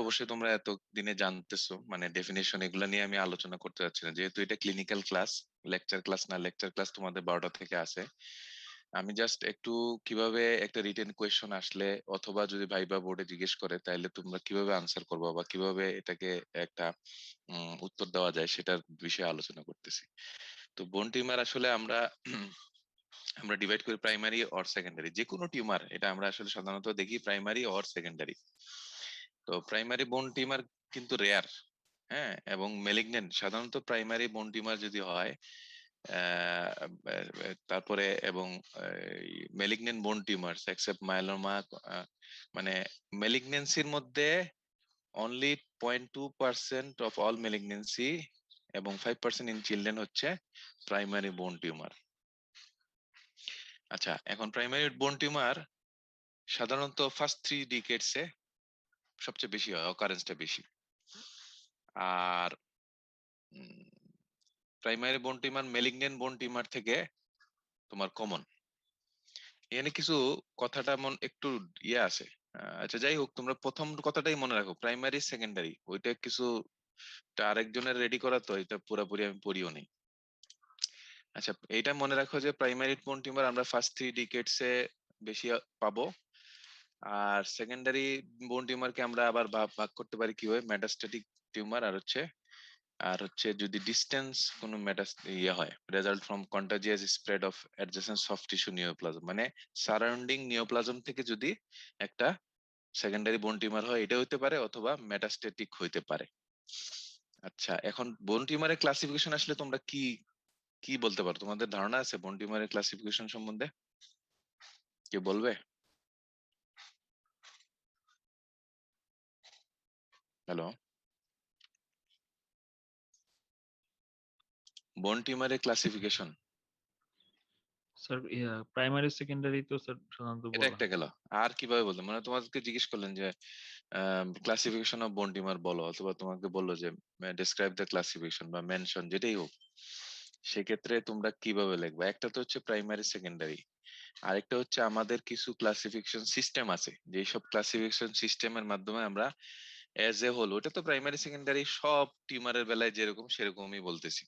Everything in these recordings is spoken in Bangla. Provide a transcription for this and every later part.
অবশ্যই তোমরা এতদিনে জানতেছো, মানে ডেফিনেশন এগুলা নিয়ে আমি আলোচনা করতে যাচ্ছি না, যেহেতু এটা ক্লিনিক্যাল ক্লাস, লেকচার ক্লাস না। লেকচার ক্লাস তোমাদের 12টা থেকে আছে। আমি জাস্ট একটু কিভাবে একটা রিটেন কোয়েশ্চন আসলে অথবা যদি ভাইবা বোর্ডে জিজ্ঞেস করে তাহলে তোমরা কিভাবে আনসার করবো বা কিভাবে এটাকে একটা উত্তর দেওয়া যায় সেটার বিষয়ে আলোচনা করতেছি। তো বোন টিউমার আসলে আমরা আমরা ডিভাইড করি প্রাইমারি অর সেকেন্ডারি। যে কোনো টিউমার এটা আমরা আসলে সাধারণত দেখি প্রাইমারি অর সেকেন্ডারি। তো প্রাইমারি বোন টিউমার কিন্তু রেয়ার, হ্যাঁ, এবং মেলিগনেন্ট। সাধারণত প্রাইমারি বোন টিউমার যদি হয় তারপরে এবং মেলিগনেন্ট বোন টিউমার্স এক্সেপ্ট মাইলোমা, মানে মেলিগনেন্সির মধ্যে অনলি 0.2% অফ অল মেলিগনেন্সি এবং 5% ইন চিলড্রেন হচ্ছে প্রাইমারি বোন টিউমার। আচ্ছা, এখন প্রাইমারি বোন টিউমার সাধারণত ফার্স্ট 3 ডিকেডসে সবচেয়ে বেশি হয়, অকারেন্সটা বেশি। আর প্রাইমারি বোন টিউমার মেলিগনেন্ট বোন টিউমার থেকে তোমার কমন। এখানে কিছু কথাটা একটু ইয়ে আছে। আচ্ছা যাই হোক, তোমরা প্রথম কথাটাই মনে রাখো, প্রাইমারি সেকেন্ডারি ওইটা কিছু আরেকজনের রেডি করা, তো এটা পুরোপুরি আমি পড়িও নি। আচ্ছা, এইটা মনে রাখো যে প্রাইমারি বোন টিউমার আমরা ফার্স্ট 3 ডিকেডসে বেশি পাবো। আর সেকেন্ডারি বোন টিউমারকে আমরা আবার ভাগ করতে পারি কিভাবে, মেটাস্ট্যাটিক টিউমার আর হচ্ছে যদি ডিস্টেন্স কোনো ইয়ে হয়, result from contagious spread of adjacent soft tissue neoplasm, মানে সারাউন্ডিং নিওপ্লাজম থেকে যদি একটা সেকেন্ডারি বোন টিউমার হয়, এটা হইতে পারে, অথবা মেটাস্ট্যাটিক হইতে পারে। আচ্ছা, এখন বোন টিউমারের ক্লাসিফিকেশন আসলে তোমরা কি কি বলতে পারো? তোমাদের ধারণা আছে বোন টিউমারের ক্লাসিফিকেশন সম্বন্ধে? কি বলবে? হ্যালো, বোন টিউমারের ক্লাসিফিকেশন স্যার প্রাইমারি সেকেন্ডারি তো স্যার সাধারণত এটা বলা একটা গেল। আর কিভাবে বলতো, মানে তোমাদেরকে জিজ্ঞেস করলেন যে ক্লাসিফিকেশন অফ বোন টিউমার বলো, অথবা তোমাকে বললো যে ডেসক্রাইব দ্য ক্লাসিফিকেশন বা মেনশন, যেটাই হোক, সেক্ষেত্রে তোমরা কিভাবে লিখবে? একটা তো হচ্ছে প্রাইমারি সেকেন্ডারি, আরেকটা হচ্ছে আমাদের কিছু ক্লাসিফিকেশন সিস্টেম আছে, যে সব ক্লাসিফিকেশন সিস্টেমের মাধ্যমে আমরা এজ এ হোল, ওটা তো প্রাইমারি সেকেন্ডারি সব টিউমারের বেলায় যেরকম সেরকমই বলতেছি।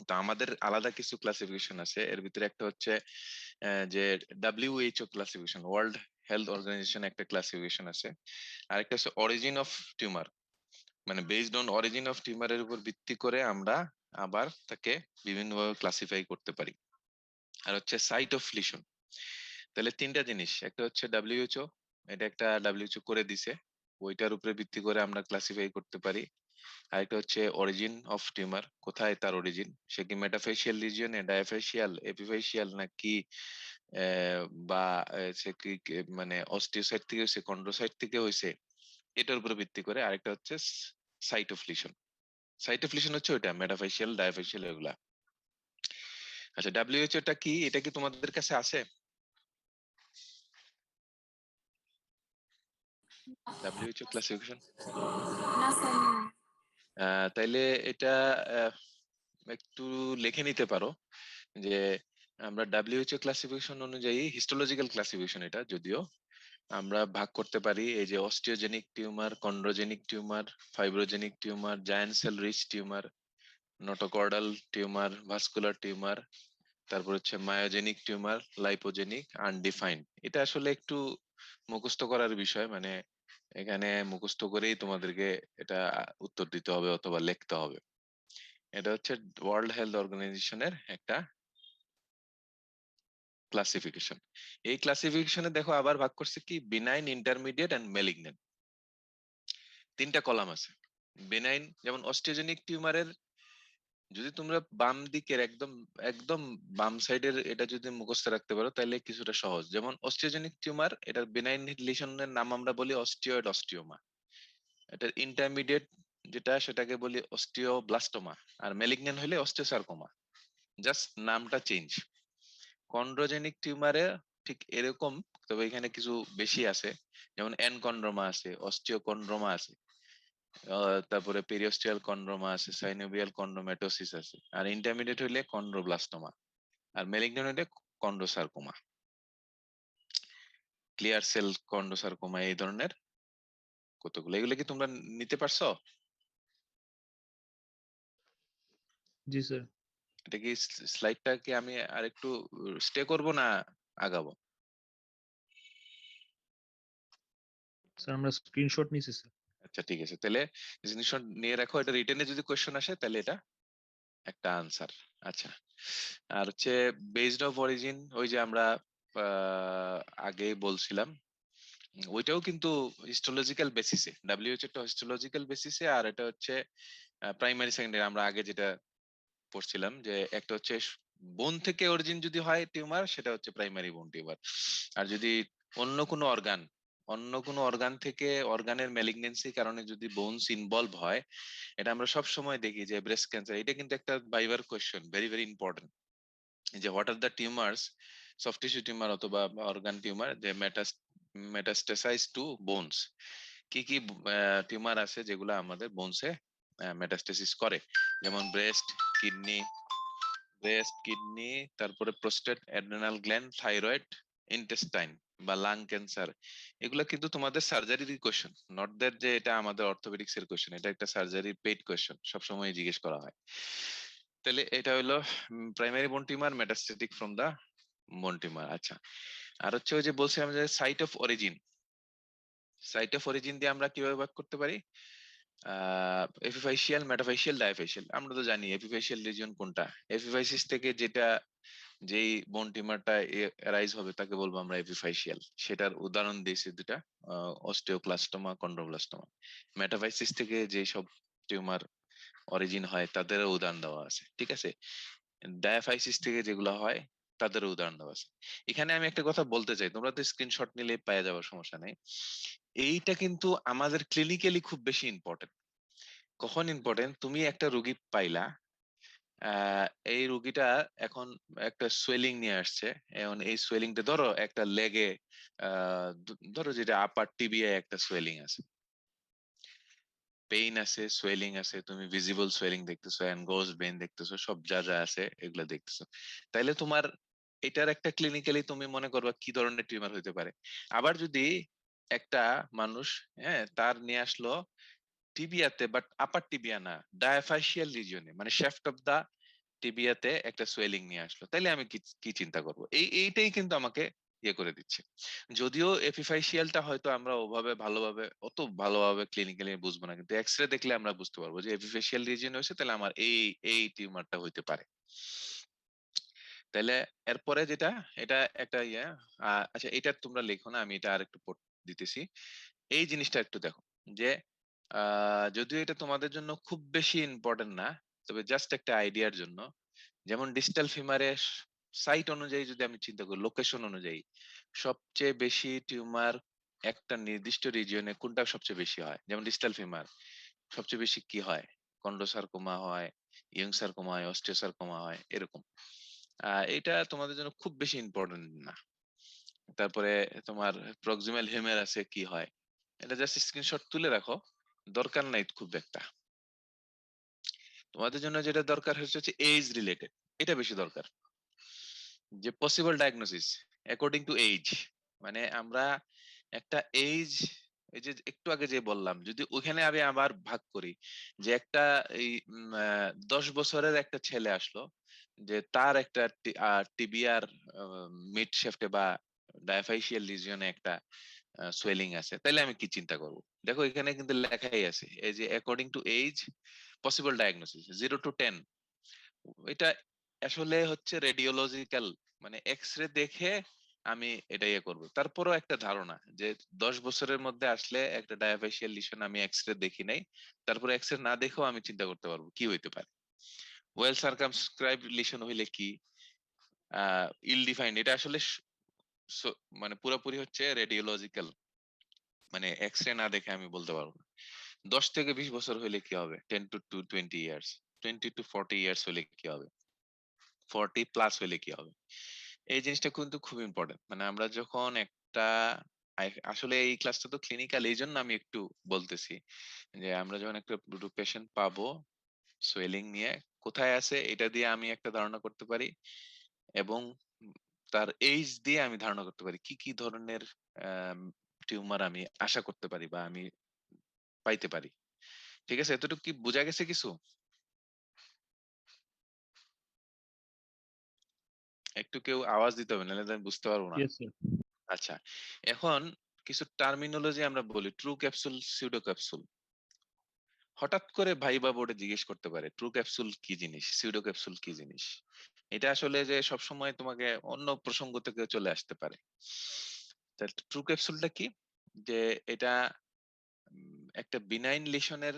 তো আমাদের আলাদা কিছু ক্লাসিফিকেশন আছে, এর ভিতরে একটা হচ্ছে যে WHO classification, world health organization একটা ক্লাসিফিকেশন আছে। আরেকটা হচ্ছে অরিজিন অফ টিউমার, মানে বেসড অন অরিজিন অফ টিউমারের উপর ভিত্তি করে আমরা আবার তাকে বিভিন্নভাবে ক্লাসিফাই করতে পারি। আর হচ্ছে সাইট অফ লিশন। তাহলে তিনটা জিনিস, একটা হচ্ছে WHO, এটা একটা WHO করে দিছে, ওইটার উপরে ভিত্তি করে আমরা ক্লাসিফাই করতে পারি। আরেকটা হচ্ছে অরিজিন অফ টিউমার, কোথায় তার অরিজিন, সে কি মেটাফেশিয়াল রিজিয়নে, ডায়াফেশিয়াল, এপিফেশিয়াল, নাকি বা সে কি মানে অস্টিওসাইট থেকে হয়েছে, কন্ড্রোসাইট থেকে হয়েছে, এটার উপরে ভিত্তি করে। আরেকটা হচ্ছে site of lesion. Site of lesion হচ্ছে ওইটা মেটাফেশিয়াল, ডায়াফেশিয়াল, এগুলা। আচ্ছা, WHO টা কি, এটা কি তোমাদের কাছে আছে? WHO ক্লাসিফিকেশন না স্যার নাই। তাইলে এটা আহ, একটু লিখে নিতে পারো যে আমরা WHO ক্লাসিফিকেশন অনুযায়ী, হিস্টোলজিক্যাল ক্লাসিফিকেশন এটা যদিও, আমরা ভাগ করতে পারি এই যে osteogenic tumour, chondrogenic tumour, fibrogenic tumour, giant cell rich tumour, notochordal tumour, vascular tumour, তারপর হচ্ছে মায়োজেনিক টিউমার, লাইপোজেনিক, আনডিফাইন্ড। এটা আসলে একটু মুখস্থ করার বিষয়, মানে এখানে মুখস্থ করেই তোমাদেরকে এটা উত্তর দিতে হবে অথবা লিখতে হবে। এটা হচ্ছে ওয়ার্ল্ড হেলথ অর্গানাইজেশনের একটা ক্লাসিফিকেশন। এই ক্লাসিফিকেশনে দেখো আবার ভাগ করছে কি, বিনাইন, ইন্টারমিডিয়েট এন্ড মেলিগনেন্ট, তিনটা কলাম আছে। বেনাইন যেমন অস্টিওজেনিক টিউমারের, যদি তোমরা বাম দিকের একদম একদম বাম সাইডের এটা যদি মুখস্থ রাখতে পারো তাহলে কিছুটা সহজ। যেমন অস্টিওজেনিক টিউমার, এটার বেনাইন লিশনের নাম আমরা বলি অস্টিওয়েড অস্টিওমা। এটার ইন্টারমিডিয়েট যেটা, সেটাকে বলি অস্টিওব্লাস্টোমা। আর মেলিগনেন্ট হলে অস্টিওসার্কোমা, জাস্ট নামটা চেঞ্জ। কন্ড্রোজেনিক টিউমারে ঠিক এরকম, তবে এখানে কিছু বেশি আছে, যেমন এনকন্ড্রোমা আছে, অস্টিওকন্ড্রোমা আছে, তারপরে পেরিওস্টিয়াল কন্ড্রোমা আছে, সাইনোভিয়াল কন্ড্রোমেটোসিস আছে। আর ইন্টারমিডিয়েট হইলে কন্ড্রোব্লাস্টোমা, আর মেলিগন্যান্ট হইলে কন্ড্রোসার্কোমা, ক্লিয়ার সেল কন্ড্রোসার্কোমা, এই ধরনের কতগুলো, এগুলো কি তোমরা নিতে পারছো? জি স্যার। এটা কি স্লাইডটা কি আমি আরেকটু স্টে করব না আগাবো? স্যার আমরা স্ক্রিনশট নিছি স্যার। আচ্ছা ঠিক আছে, তাহলে জিনিসটা নিয়ে রাখো, এটা রিটেনে যদি কোয়েশ্চেন আসে তাহলে এটা একটা আনসার। আচ্ছা, আর হচ্ছে বেসড অফ অরিজিন, ওই যে আমরা আহ, আগে বলছিলাম, ওইটাও কিন্তু হিস্টোলজিক্যাল বেসিসে, ডাব্লিউএইচ একটা হিস্টোলজিক্যাল বেসিসে, আর এটা হচ্ছে প্রাইমারি সেকেন্ডারি। আমরা আগে যেটা পড়ছিলাম যে একটা হচ্ছে বোন থেকে অরিজিন যদি হয় টিউমার, সেটা হচ্ছে প্রাইমারি বোন টিউমার। আর যদি অন্য কোনো অর্গান, অন্য কোনো অর্গান থেকে অর্গানের ম্যালিগনেন্সির কারণে যদি বোনস ইনভলভ হয়, এটা আমরা সব সময় দেখি যে ব্রেস্ট ক্যান্সার, এটা কিন্তু একটা ভাইবার কোয়েশ্চেন, ভেরি ভেরি ইম্পর্টেন্ট, যে what are the tumours, soft tissue tumour অথবা অর্গান টিউমার, যে মেটাস্টেসাইজ টু বোনস। কি কি টিউমার আছে যেগুলো আমাদের বোনসে মেটাস্টেসিস করে, যেমন ব্রেস্ট কিডনি, তারপরে prostate, adrenal gland, thyroid, intestine বা লাং ক্যান্সার। এগুলো কিন্তু তোমাদের সার্জারির কোশ্চেন, নট দ্যাট যে এটা আমাদের অর্থোপেডিক্স এর কোশ্চেন, এটা একটা সার্জারি পেইড কোশ্চেন, সবসময় জিজ্ঞেস করা হয়। তাহলে এটা হলো প্রাইমারি বোন টিউমার, মেটাস্টেটিক ফ্রম দা বোন টিউমার। আচ্ছা, আর হচ্ছে ওই যে বলছিলাম যে সাইট অফ অরিজিন দিয়ে আমরা কিভাবে ভাগ করতে পারি, এপিফাইশিয়াল, মেটাফাইশিয়াল, ডায়াফাইশিয়াল। আমরা তো জানি এপিফাইশিয়াল রিজিয়ন কোনটা, এপিফাইসিস থেকে যেটা, যেই বোন টিউমারটা অ্যারাইজ হবে তাকে বলবো আমরা এপিফাইশিয়াল। সেটার উদাহরণ দিয়েছি দুটা, অস্টিওক্লাস্টোমা, কন্ড্রোব্লাস্টোমা। মেটাফাইসিস থেকে যে সব টিউমার অরিজিন হয় তাদেরও উদাহরণ দেওয়া আছে, ঠিক আছে। ডায়াফাইসিস থেকে যেগুলো হয় তাদেরও উদাহরণ দেওয়া আছে। এখানে আমি একটা কথা বলতে চাই, তোমরা তো স্ক্রিনশট নিলে পেয়ে যাওয়ার, সমস্যা নেই। এইটা কিন্তু আমাদের ক্লিনিক্যালি খুব বেশি ইম্পর্টেন্ট। কখন ইম্পর্টেন্ট, তুমি একটা রুগী পাইলা, আহ এই রুগীটা এখন একটা সোয়েলিং নিয়ে আসছে। এখন এই সোয়েলিংটা ধরো একটা লেগে, ধরো যেটা আপার টিবিয়ায় একটা সোয়েলিং আছে, পেইন আছে, সোয়েলিং আছে, তুমি ভিজিবল সোয়েলিং দেখতেছো, এনগোজ ভেন দেখতেছো, সব যা যা আছে এগুলো দেখতেছো। তাইলে তোমার এটার একটা ক্লিনিক্যালি তুমি মনে করবা কি ধরনের টিউমার হইতে পারে। আবার যদি একটা মানুষ, হ্যাঁ, তার নিয়ে আসলো টিবিয়াতে, বাট আপার টিবিয়া না, ডায়াফাইশিয়াল রিজিয়নে, মানে শেফট অফ দা টিবিয়াতে একটা সোয়েলিং নিয়ে আসলো, তাইলে আমি কি কি চিন্তা করব? এইটাই কিন্তু আমাকে ইয়ে করে দিচ্ছে। যদিও এপিফাইশিয়ালটা হয়তো আমরা ওভাবে ভালোভাবে, অত ভালোভাবে ক্লিনিক্যালি বুঝবো না, কিন্তু এক্সরে দেখলে আমরা বুঝতে পারবো যে এপিফাইশিয়াল রিজিয়ন হয়েছে, তাহলে আমার এই এই টিউমারটা হইতে পারে। তাহলে এরপরে যেটা, এটা একটা ইয়ে, আচ্ছা এটা তোমরা লেখো না, আমি এটা আরেকটু দিতেছি। এই জিনিসটা একটু দেখো, যে যদিও এটা তোমাদের জন্য খুব বেশি ইম্পর্টেন্ট না, তবে জাস্ট একটা আইডিয়ার জন্য, যেমন ডিস্টাল ফিমারের সাইট অনুযায়ী যদি আমি চিন্তা করি, লোকেশন অনুযায়ী সবচেয়ে বেশি টিউমার একটা নির্দিষ্ট রিজিয়নে কোনটা সবচেয়ে বেশি হয়, যেমন ডিস্টাল ফিমার সবচেয়ে বেশি কি হয়, কন্ডোসার্কোমা হয়, ইয়ং সার্কোমা হয়, অস্টিওসার্কোমা হয়, এরকম। এটা তোমাদের জন্য খুব বেশি ইম্পর্টেন্ট না। তারপরে তোমার প্রক্সিমাল হিউমেরাসে কি হয়, এটা জাস্ট স্ক্রিনশট তুলে রাখো, দরকার নাই খুব একটা। তোমাদের জন্য যেটা দরকার হচ্ছে এজ রিলেটেড, এটা বেশি দরকার, যে possible diagnosis according to age. মানে আমরা একটা এইজ, এই যে একটু আগে যে বললাম, যদি ওখানে আমি আবার ভাগ করি, যে একটা এই 10 বছরের একটা ছেলে আসলো, যে তার একটা টিবিয়ার মিড শেফটে বা ডায়াফাইশিয়াল রিজিয়নে একটা সোয়েলিং আছে, তাহলে আমি কি চিন্তা করব? দেখো এখানে কিন্তু লেখাই আছে, এই যে according to age possible diagnosis 0 to 10। এটা আসলে হচ্ছে রেডিওলজিক্যাল, মানে এক্সরে দেখে আমি এটা ইয়ে করবো। তারপরও একটা ধারণা যে 10 বছরের মধ্যে আসলে একটা ডায়াফাইশিয়াল লিশন আমি এক্সরে দেখি নাই, তারপরে এক্সরে না দেখেও আমি চিন্তা করতে পারবো কি হইতে পারে। ওয়েল সার্কামস্ক্রাইব লিশন হইলে কি, ইল ডিফাইন্ড, এটা আসলে মানে পুরোপুরি হচ্ছে রেডিওলজিক্যাল, মানে এক্সরে না দেখে আমি বলতে পারবো না। 10 থেকে 20 বছর হইলে কি হবে, 10 to 20 ইয়ার্স, 20 to 40 ইয়ার্স হইলে কি হবে, 40+ হইলে কি হবে। এই জিনিসটা কিন্তু খুব ইম্পর্টেন্ট। মানে আমরা যখন একটা, আসলে এই ক্লাসটা তো ক্লিনিক্যাল, এই জন্য আমি একটু বলতেছি, যে আমরা যখন একটা পেশেন্ট পাবো সোয়েলিং নিয়ে, কোথায় আছে এটা দিয়ে আমি একটা ধারণা করতে পারি, এবং তার এইজ দিয়ে আমি ধারণা করতে পারি কি কি ধরনের টিউমার আমি আশা করতে পারি বা আমি পাইতে পারি। ঠিক আছে, এতটুকু কি বোঝা গেছে কিছু? একটু কেউ আওয়াজ দিতে হবে, নাহলে তো আমি বুঝতে পারবো না। Yes, sir. আচ্ছা, এখন কিছু টার্মিনোলজি আমরা বলি, ট্রু ক্যাপসুল, সিউডো ক্যাপসুল। হঠাৎ করে ভাইবা বোর্ডে জিজ্ঞেস করতে পারে ট্রু ক্যাপসুল কি জিনিস, সিউডো ক্যাপসুল কি জিনিস। এটা আসলে যে সবসময় তোমাকে অন্য প্রসঙ্গ থেকে চলে আসতে পারে। ট্রু ক্যাপসুলটা কি? যে এটা একটা বিনাইন লিশনের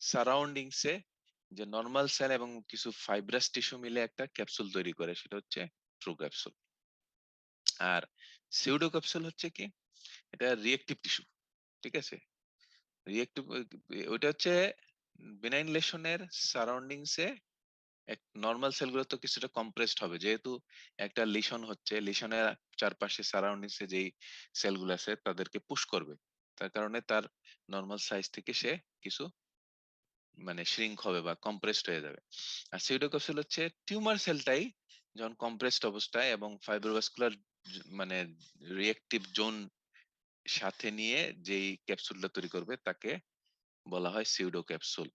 সারাউন্ডিংসে যে নর্মাল সেল এবং কিছু ফাইব্রাস টিস্যু মিলে একটা ক্যাপসুল তৈরি করে, সেটা হচ্ছে ট্রু ক্যাপসুল। আর সিউডো ক্যাপসুল হচ্ছে কি? এটা রিয়েক্টিভ টিস্যু। ঠিক আছে, রিয়েক্টিভ, ওইটা হচ্ছে বিনাইন লেশনের সারাউন্ডিংসে এক নর্মাল সেলগুলো তো কিছুটা কম্প্রেসড হবে, যেহেতু একটা লিশন হচ্ছে, লিশনের চারপাশে সারাউন্ডিংসে যেই সেলগুলো আছে তাদেরকে পুশ করবে, তার কারণে তার নর্মাল সাইজ থেকে সে কিছু মানে শ্রিঙ্ক হবে বা কম্প্রেসড হয়ে যাবে। আর সিউডোক্যাপসুল হচ্ছে টিউমার সেলটাই যখন কম্প্রেসড অবস্থায় এবং ফাইব্রোভাস্কুলার মানে রিয়েক্টিভ জোন সাথে নিয়ে যেই ক্যাপসুলটা তৈরি করবে তাকে বলা হয় সিউডো ক্যাপসুল।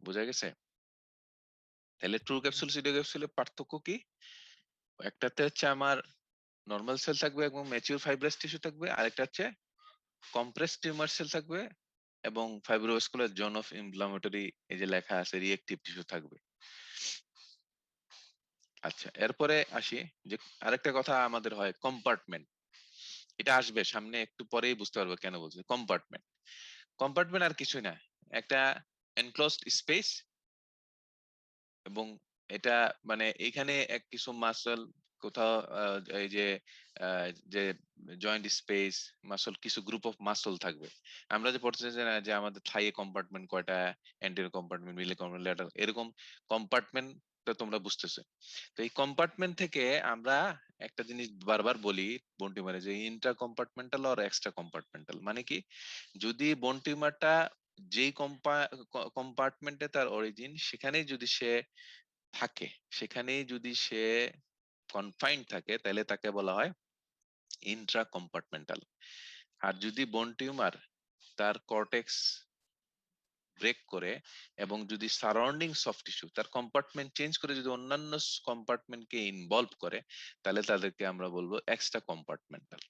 বোঝা গেছে? তাহলে ট্রু ক্যাপসুল, সিউডো ক্যাপসুলের পার্থক্য কি? একটাতে হচ্ছে আমার নর্মাল সেল থাকবে এবং ম্যাচিউর ফাইব্রাস টিস্যু থাকবে, আরেকটা হচ্ছে কম্প্রেস টিউমার সেল থাকবে এবং ফাইব্রোভাস্কুলার জোন অফ ইনফ্লামেটরি, এই যে লেখা আছে রিয়েক্টিভ টিস্যু থাকবে। আচ্ছা, এরপরে আসি যে আরেকটা কথা আমাদের হয় কম্পার্টমেন্ট। এটা আসবে সামনে, একটু পরেই বুঝতে পারবো কেন বলছি কম্পার্টমেন্ট। কম্পার্টমেন্ট আর কিছুই না, একটা এনক্লোজড স্পেস, এবং এটা মানে এখানে এক কিছু মাসল কোথাও এই যে যে জয়েন্ট স্পেস মাসল, কিছু গ্রুপ অফ মাসল থাকবে। আমরা যে পড়তেছি যে না, যে আমাদের থাইয়ে কম্পার্টমেন্ট কয়টা, anterior compartment, middle compartment, lateral, এরকম কম্পার্টমেন্ট তোমরা বুঝতেছো। তো এই কম্পার্টমেন্ট থেকে আমরা একটা জিনিস বারবার বলি বোন টিউমারে, যে ইন্ট্রা কম্পার্টমেন্টাল আর এক্সট্রা কম্পার্টমেন্টাল। মানে কি, যদি বোন টিউমারটা যেই কম্পার্টমেন্টে তার অরিজিন, সেখানেই যদি সে থাকে, সেখানেই যদি সে কনফাইন্ড থাকে, তাহলে তাকে বলা হয় ইন্ট্রা কম্পার্টমেন্টাল। আর যদি বোন টিউমার তার কর্টেক্স ব্রেক করে এবং যদি সারাউন্ডিং সফট টিস্যু তার কম্পার্টমেন্ট চেঞ্জ করে যদি অন্যান্য কম্পার্টমেন্টকে ইনভলভ করে, তাহলে তাদেরকে আমরা বলবো এক্সট্রা কম্পার্টমেন্টাল।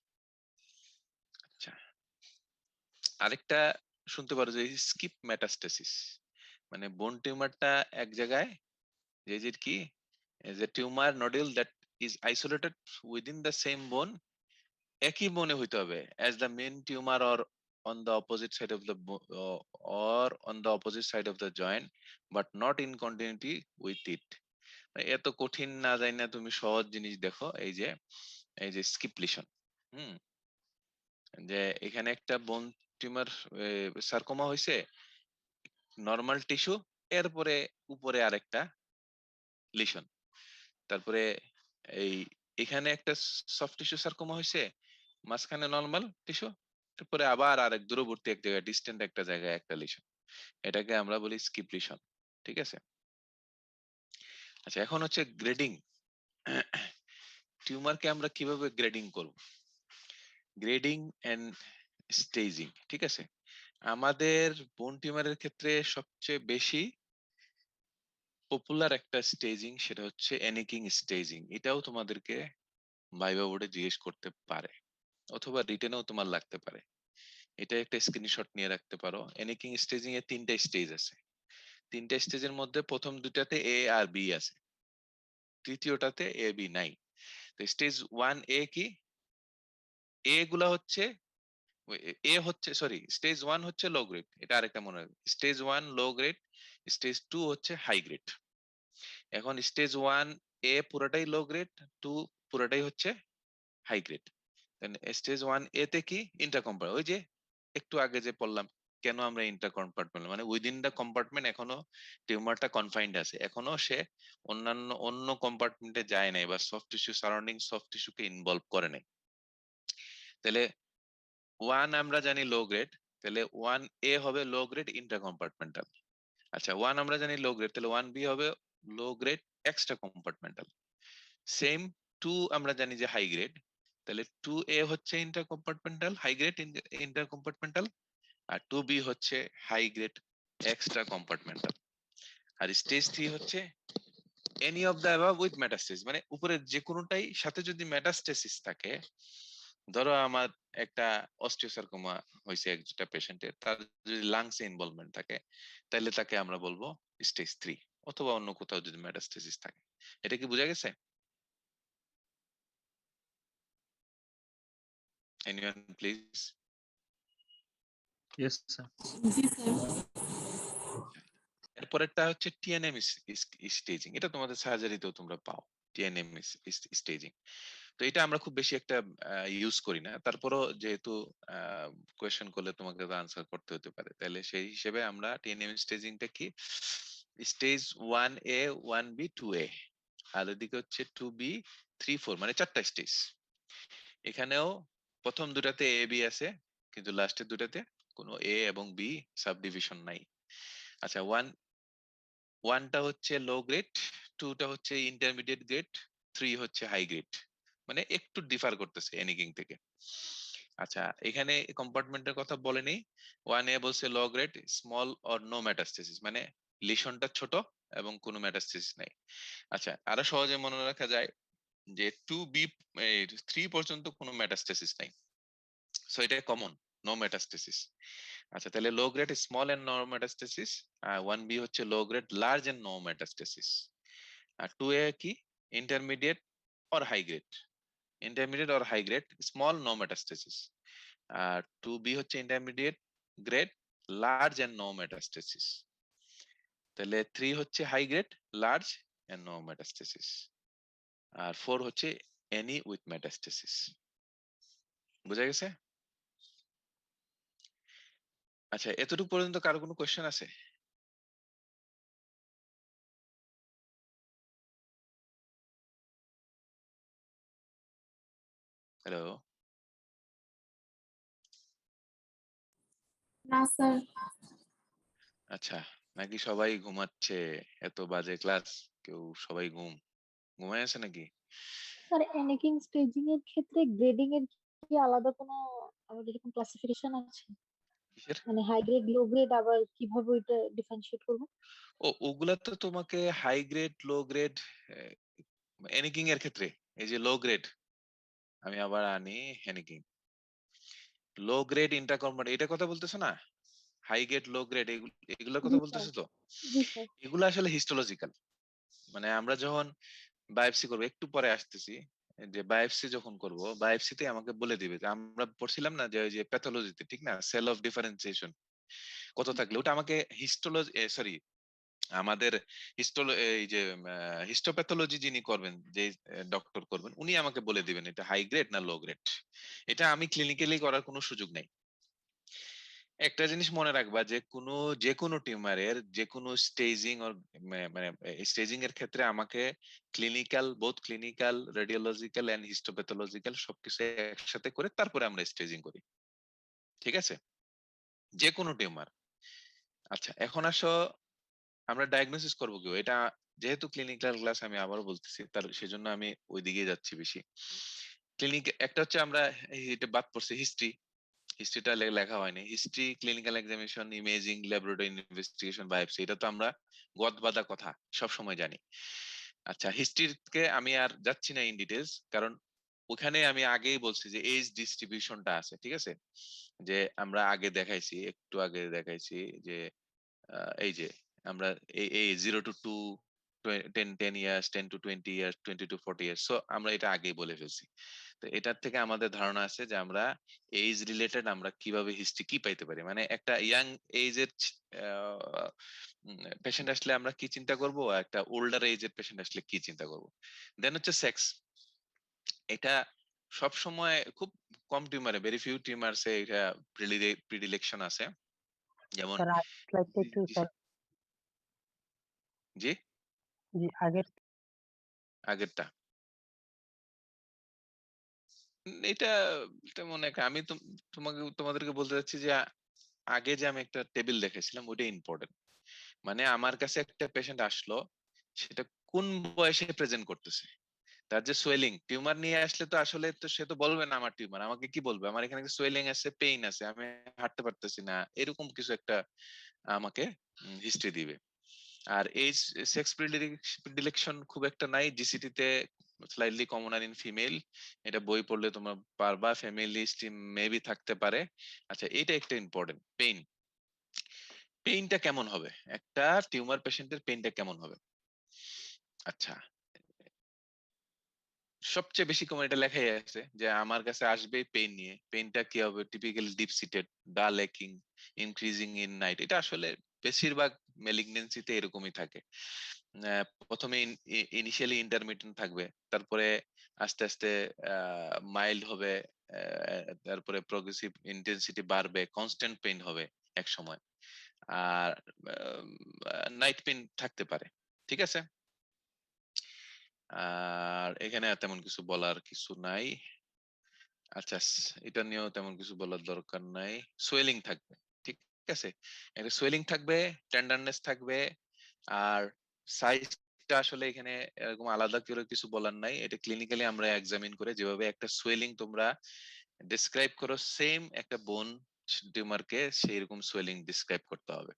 আচ্ছা, আরেকটা শুনতে পারো যে স্কিপ মেটাস্টেসিস, মানে বোন টিউমারটা এক জায়গায়, যে কি, যে tumour nodule that is isolated within the same বোন, একই মনে হইতে হবে as the main tumor or on the opposite side of the or on the opposite side of the joint but not in continuity with it। এত কঠিন না জানি না, তুমি সহজ জিনিস দেখো, এই যে স্কিপ লিশন। হুম, যে এখানে একটা বোন টিউমার সার্কোমা হইছে, নর্মাল টিস্যু, এরপরে উপরে আরেকটা লিশন, তারপরে এই এখানে একটা সফট টিস্যু সার্কোমা হয়েছে, মাঝখানে নরমাল টিস্যু, তারপরে আবার আরেক দূরবর্তী এক জায়গায়, ডিস্টেন্ট একটা জায়গায় একটা লিশন, এটাকে আমরা বলি স্কিপ লিশন। ঠিক আছে? আচ্ছা, এখন হচ্ছে গ্রেডিং। টিউমারকে আমরা কিভাবে গ্রেডিং করব? Grading and staging. ঠিক আছে, আমাদের বোন টিউমারের ক্ষেত্রে সবচেয়ে বেশি পপুলার একটা স্টেজিং, সেটা হচ্ছে এনিকিং স্টেজিং। এটাও তোমাদেরকে ভাইবা বোর্ডে জিজ্ঞেস করতে পারে, অথবা রিটেনেও তোমার লাগতে পারে। এটা একটা স্ক্রিনশট নিয়ে রাখতে পারো। এনিকিং স্টেজিং এর 3টা স্টেজ আছে। 3টা স্টেজের মধ্যে প্রথম দুটাতে এ আর বি আছে, তৃতীয়টাতে এ বি নাই। তো স্টেজ 1 এ কি, এ গুলা হচ্ছে, এ হচ্ছে, সরি, স্টেজ 1 হচ্ছে লো গ্রেড, এটা আরেকটা মনে রাখবে। স্টেজ 1 লো গ্রেড, স্টেজ 2 হচ্ছে হাই গ্রেড। এখন স্টেজ 1 এ পুরোটাই লো গ্রেড, 2 পুরোটাই হচ্ছে হাই গ্রেড। স্টেজ 1 এ তে কি, ইন্টার কম্পার্টমেন্ট, ওই যে একটু আগে যে বললাম, কেন আমরা ইন্টার কম্পার্টমেন্ট, মানে উইদিন দা কম্পার্টমেন্ট এখনো টিউমারটা কনফাইন্ড আছে, এখনো সে অন্য কম্পার্টমেন্টে যায় নাই বা সফট টিস্যু, সারাউন্ডিং সফট টিস্যুকে ইনভলভ করে নাই। তাহলে 1 আমরা জানি লো গ্রেড, তাহলে 1 এ হবে লো গ্রেড ইন্টার কম্পার্টমেন্টাল। আচ্ছা, 1 আমরা জানি লো গ্রেড, তাহলে 1 বি হবে low grade extra compartmental. Same 2 আমরা জানি যে হাই গ্রেড, তাহলে 2 এ হচ্ছে inter compartmental, high grade inter compartmental. আর 2B হচ্ছে হাই গ্রেড এক্সট্রা কম্পার্টমেন্টাল। আর স্টেজ 3 হচ্ছে any of the above with metastasis, মানে উপরের যে কোনোটাই সাথে যদি মেটাস্টেসিস থাকে, ধরো আমার একটা অস্টিওসার্কোমা হয়েছে একটা পেশেন্টের, তার যদি লাংসে ইনভলভমেন্ট থাকে, তাহলে তাকে আমরা বলবো স্টেজ 3, অথবা অন্য কোথাও যদি মেটাস্টেসিস থাকে। এটা কি বোঝা গেছে? Anyone please? Yes, sir. জি স্যার। এরপরেরটা হচ্ছে টিএনএম স্টেজিং, এটা তোমাদের সার্জারিতেও তোমরা পাও, টিএনএম স্টেজিং। তো এটা আমরা খুব বেশি একটা ইউজ করি না, তারপরও যেহেতু কোয়েশ্চেন করলে তোমাকে তো আনসার করতে হতে পারে, তাহলে সেই হিসেবে আমরা টিএনএম স্টেজিংটা কি, স্টেজ 1A 1B 2A, আর এদিকে হচ্ছে 2B 3 4, মানে 4টা স্টেজ। এখানেও প্রথম দুটাতে এ বি আছে, কিন্তু লাস্টের দুটাতে কোনো এ এবং বি সাব ডিভিশন নাই। আচ্ছা, ওয়ানটা হচ্ছে লো গ্রেড, টুটা হচ্ছে ইন্টারমিডিয়েট গ্রেড, থ্রি হচ্ছে হাই গ্রেড, মানে একটু ডিফার করতেছে এনিকিং থেকে। আচ্ছা, এখানে কম্পার্টমেন্টের কথা বলেনি। 1A বলছে low grade, small or no metastasis, মানে লিশনটা ছোট এবং কোনো মেটাস্টেসিস নাই। আচ্ছা, আরো সহজে মনে রাখা যায় যে 2B 3 পর্যন্ত কোনো মেটাস্টেসিস নাই, সো এটা কমন, নো মেটাস্টেসিস। আচ্ছা, তাহলে low grade small and no metastasis, আর 1B হচ্ছে low grade large and no metastasis, আর 2A কি intermediate or high grade, intermediate or high grade small no metastasis, আর 2B হচ্ছে intermediate grade large and no metastasis. তাহলে 3 হচ্ছে high grade large and no metastasis, আর 4 হচ্ছে এনি উইথ মেটাস্টেসিস। বুঝা গেছে? আচ্ছা, এতটুকু পর্যন্ত কারো কোনো কোয়েশ্চেন আছে? হ্যালো? না স্যার। আচ্ছা, নাকি সবাই ঘুমাচ্ছে? এত বাজে ক্লাস, কেউ সবাই ঘুমায় আছে নাকি? স্যার অ্যানেকিং স্টেজিং এর ক্ষেত্রে গ্রেডিং এর কি আলাদা কোনো আমাদের এরকম ক্লাসিফিকেশন আছে? কিসের? মানে হাই গ্রেড লো গ্রেড আবার কিভাবে ওইটা ডিফারেন্সিয়েট করবো? ওগুলা তো তোমাকে হাই গ্রেড লো গ্রেড এনিকিং এর ক্ষেত্রে, এই যে লো গ্রেড, আমি আবার আনি হেনিকিং, লো গ্রেড ইন্টারকম্পার্ট, এটা কথা বলতেছো না? হাই গ্রেড লো গ্রেড এগুলোর জি কথা স্যার। বলতেছো তো? জি স্যার। এগুলো আসলে হিস্টোলজিক্যাল, মানে আমরা যখন বায়োপসি করবো, একটু পরে আসতেছি, যে বায়োপসি যখন করব, বায়োপসিতে আমাকে বলে দিবে যে আমরা পড়ছিলাম না যে ওই যে প্যাথোলজিতে, ঠিক না, সেল অফ ডিফারেন্সিয়েশন কত থাকলে ওটা আমাকে হিস্টোলজি, সরি, আমাদের এই যে হিস্টোপ্যাথোলজি যিনি করবেন, যে ডক্টর করবেন, উনি আমাকে বলে দিবেন এটা হাই গ্রেড না লো গ্রেড। এটা আমি ক্লিনিক্যালি করার কোনো সুযোগ নেই। একটা জিনিস মনে রাখবা, যে কোনো টিউমারের যে কোনো স্টেজিং মানে স্টেজিং এর ক্ষেত্রে আমাকে both clinical, radiological and histopathological সবকিছু একসাথে করে তারপরে আমরা স্টেজিং করি, ঠিক আছে, যে কোনো টিউমার। আচ্ছা, এখন আসো আমরা ডায়াগনোসিস করবো কি, এটা যেহেতু ক্লিনিক্যাল ক্লাস, আমি আবারও বলতেছি, তার সেজন্য আমি ওই দিকে যাচ্ছি বেশি। একটা হচ্ছে আমরা এটা বাদ পড়ছে হিস্ট্রি, হিস্ট্রিটা লেখা হয়নি। History, clinical examination, imaging, laboratory investigation, biopsy, এটা তো আমরা গদ বাঁধা কথা সব সময় জানি। আচ্ছা, হিস্ট্রিকে আমি আর যাচ্ছি না ইন ডিটেলস, কারণ ওখানে আমি আগেই বলছি যে এজ ডিস্ট্রিবিউশনটা আছে, ঠিক আছে, যে আমরা আগে দেখাইছি, একটু আগে দেখাইছি যে এই যে আমরা এই 0 to 2, 10 years, 10 to 20 years, 20 to 40 years, so আমরা এটা আগেই বলে ফেলছি। তো এটার থেকে আমাদের ধারণা আছে যে আমরা এজ রিলেটেড আমরা কিভাবে হিস্ট্রি কি পাইতে পারি, মানে একটা ইয়াং এজের পেশেন্ট আসলে আমরা কি চিন্তা করব, একটা ওল্ডার এজের পেশেন্ট আসলে কি চিন্তা করব। দেন হচ্ছে সেক্স, এটা সব সময় খুব কম টিউমারে, ভেরি ফিউ টিউমারসে এটা প্রিডিলেকশন আছে, যেমন স্যার আগের স্লাইডটা একটু স্যার। জি জি আগের আগেরটা এটা এটা মনে হয় আমি তোমাদেরকে বলতে চাচ্ছি যে আগে যে আমি একটা টেবিল দেখেছিলাম ওইটা ইম্পর্টেন্ট, মানে আমার কাছে একটা পেশেন্ট আসলো, সেটা কোন বয়সে প্রেজেন্ট করতেছে, তার যে সোয়েলিং টিউমার নিয়ে আসলে তো আসলে তো সে তো বলবে না আমার টিউমার, আমাকে কি বলবে আমার এখানে সোয়েলিং আছে, পেইন আছে, আমি হাঁটতে পারতেছি না, এরকম কিছু একটা আমাকে হিস্ট্রি দিবে। আর এই সেক্স প্রিডিলেকশন খুব একটা নাই জিসিটি তে, স্লাইটলি কমনার ইন ফিমেল, এটা বই পড়লে তোমরা পারবা, ফ্যামিলি হিস্ট্রি মেবি থাকতে পারে। আচ্ছা এটা একটা ইম্পর্টেন্ট, পেইন, পেইনটা কেমন হবে, একটা টিউমার পেশেন্টের পেইনটা কেমন হবে? আচ্ছা সবচেয়ে বেশি কমন এটা লেখাই আছে যে আমার কাছে আসবে পেইন নিয়ে, পেইনটা কি হবে, টিপিক্যালি ডিপ সিটেড, ডাল একিং, ইনক্রিজিং ইন নাইট, এটা আসলে বেশিরভাগ মেলিগনেন্সিতে এরকমই থাকে। প্রথমে ইনিশিয়ালি ইন্টারমিটেন্ট থাকবে, তারপরে আস্তে আস্তে মাইল্ড হবে, তারপরে প্রোগ্রেসিভ ইন্টেন্সিটি বাড়বে, কনস্ট্যান্ট পেইন হবে এক সময়, আর নাইট পেইন থাকতে পারে। ঠিক আছে, আর এখানে আর তেমন কিছু বলার কিছু নাই। আচ্ছা এটা নিয়েও তেমন কিছু বলার দরকার নাই। সোয়েলিং থাকবে, ঠিক আছে, একটা সোয়েলিং থাকবে, টেন্ডারনেস থাকবে, আর সাইজটা আসলে এখানে এরকম আলাদা করে কিছু বলার নাই, এটা ক্লিনিক্যালি আমরা এক্সামিন করে যেভাবে একটা সোয়েলিং তোমরা ডিসক্রাইব করো, সেম একটা বোন টিউমারকে সেই রকম সোয়েলিং ডিসক্রাইব করতে হবে।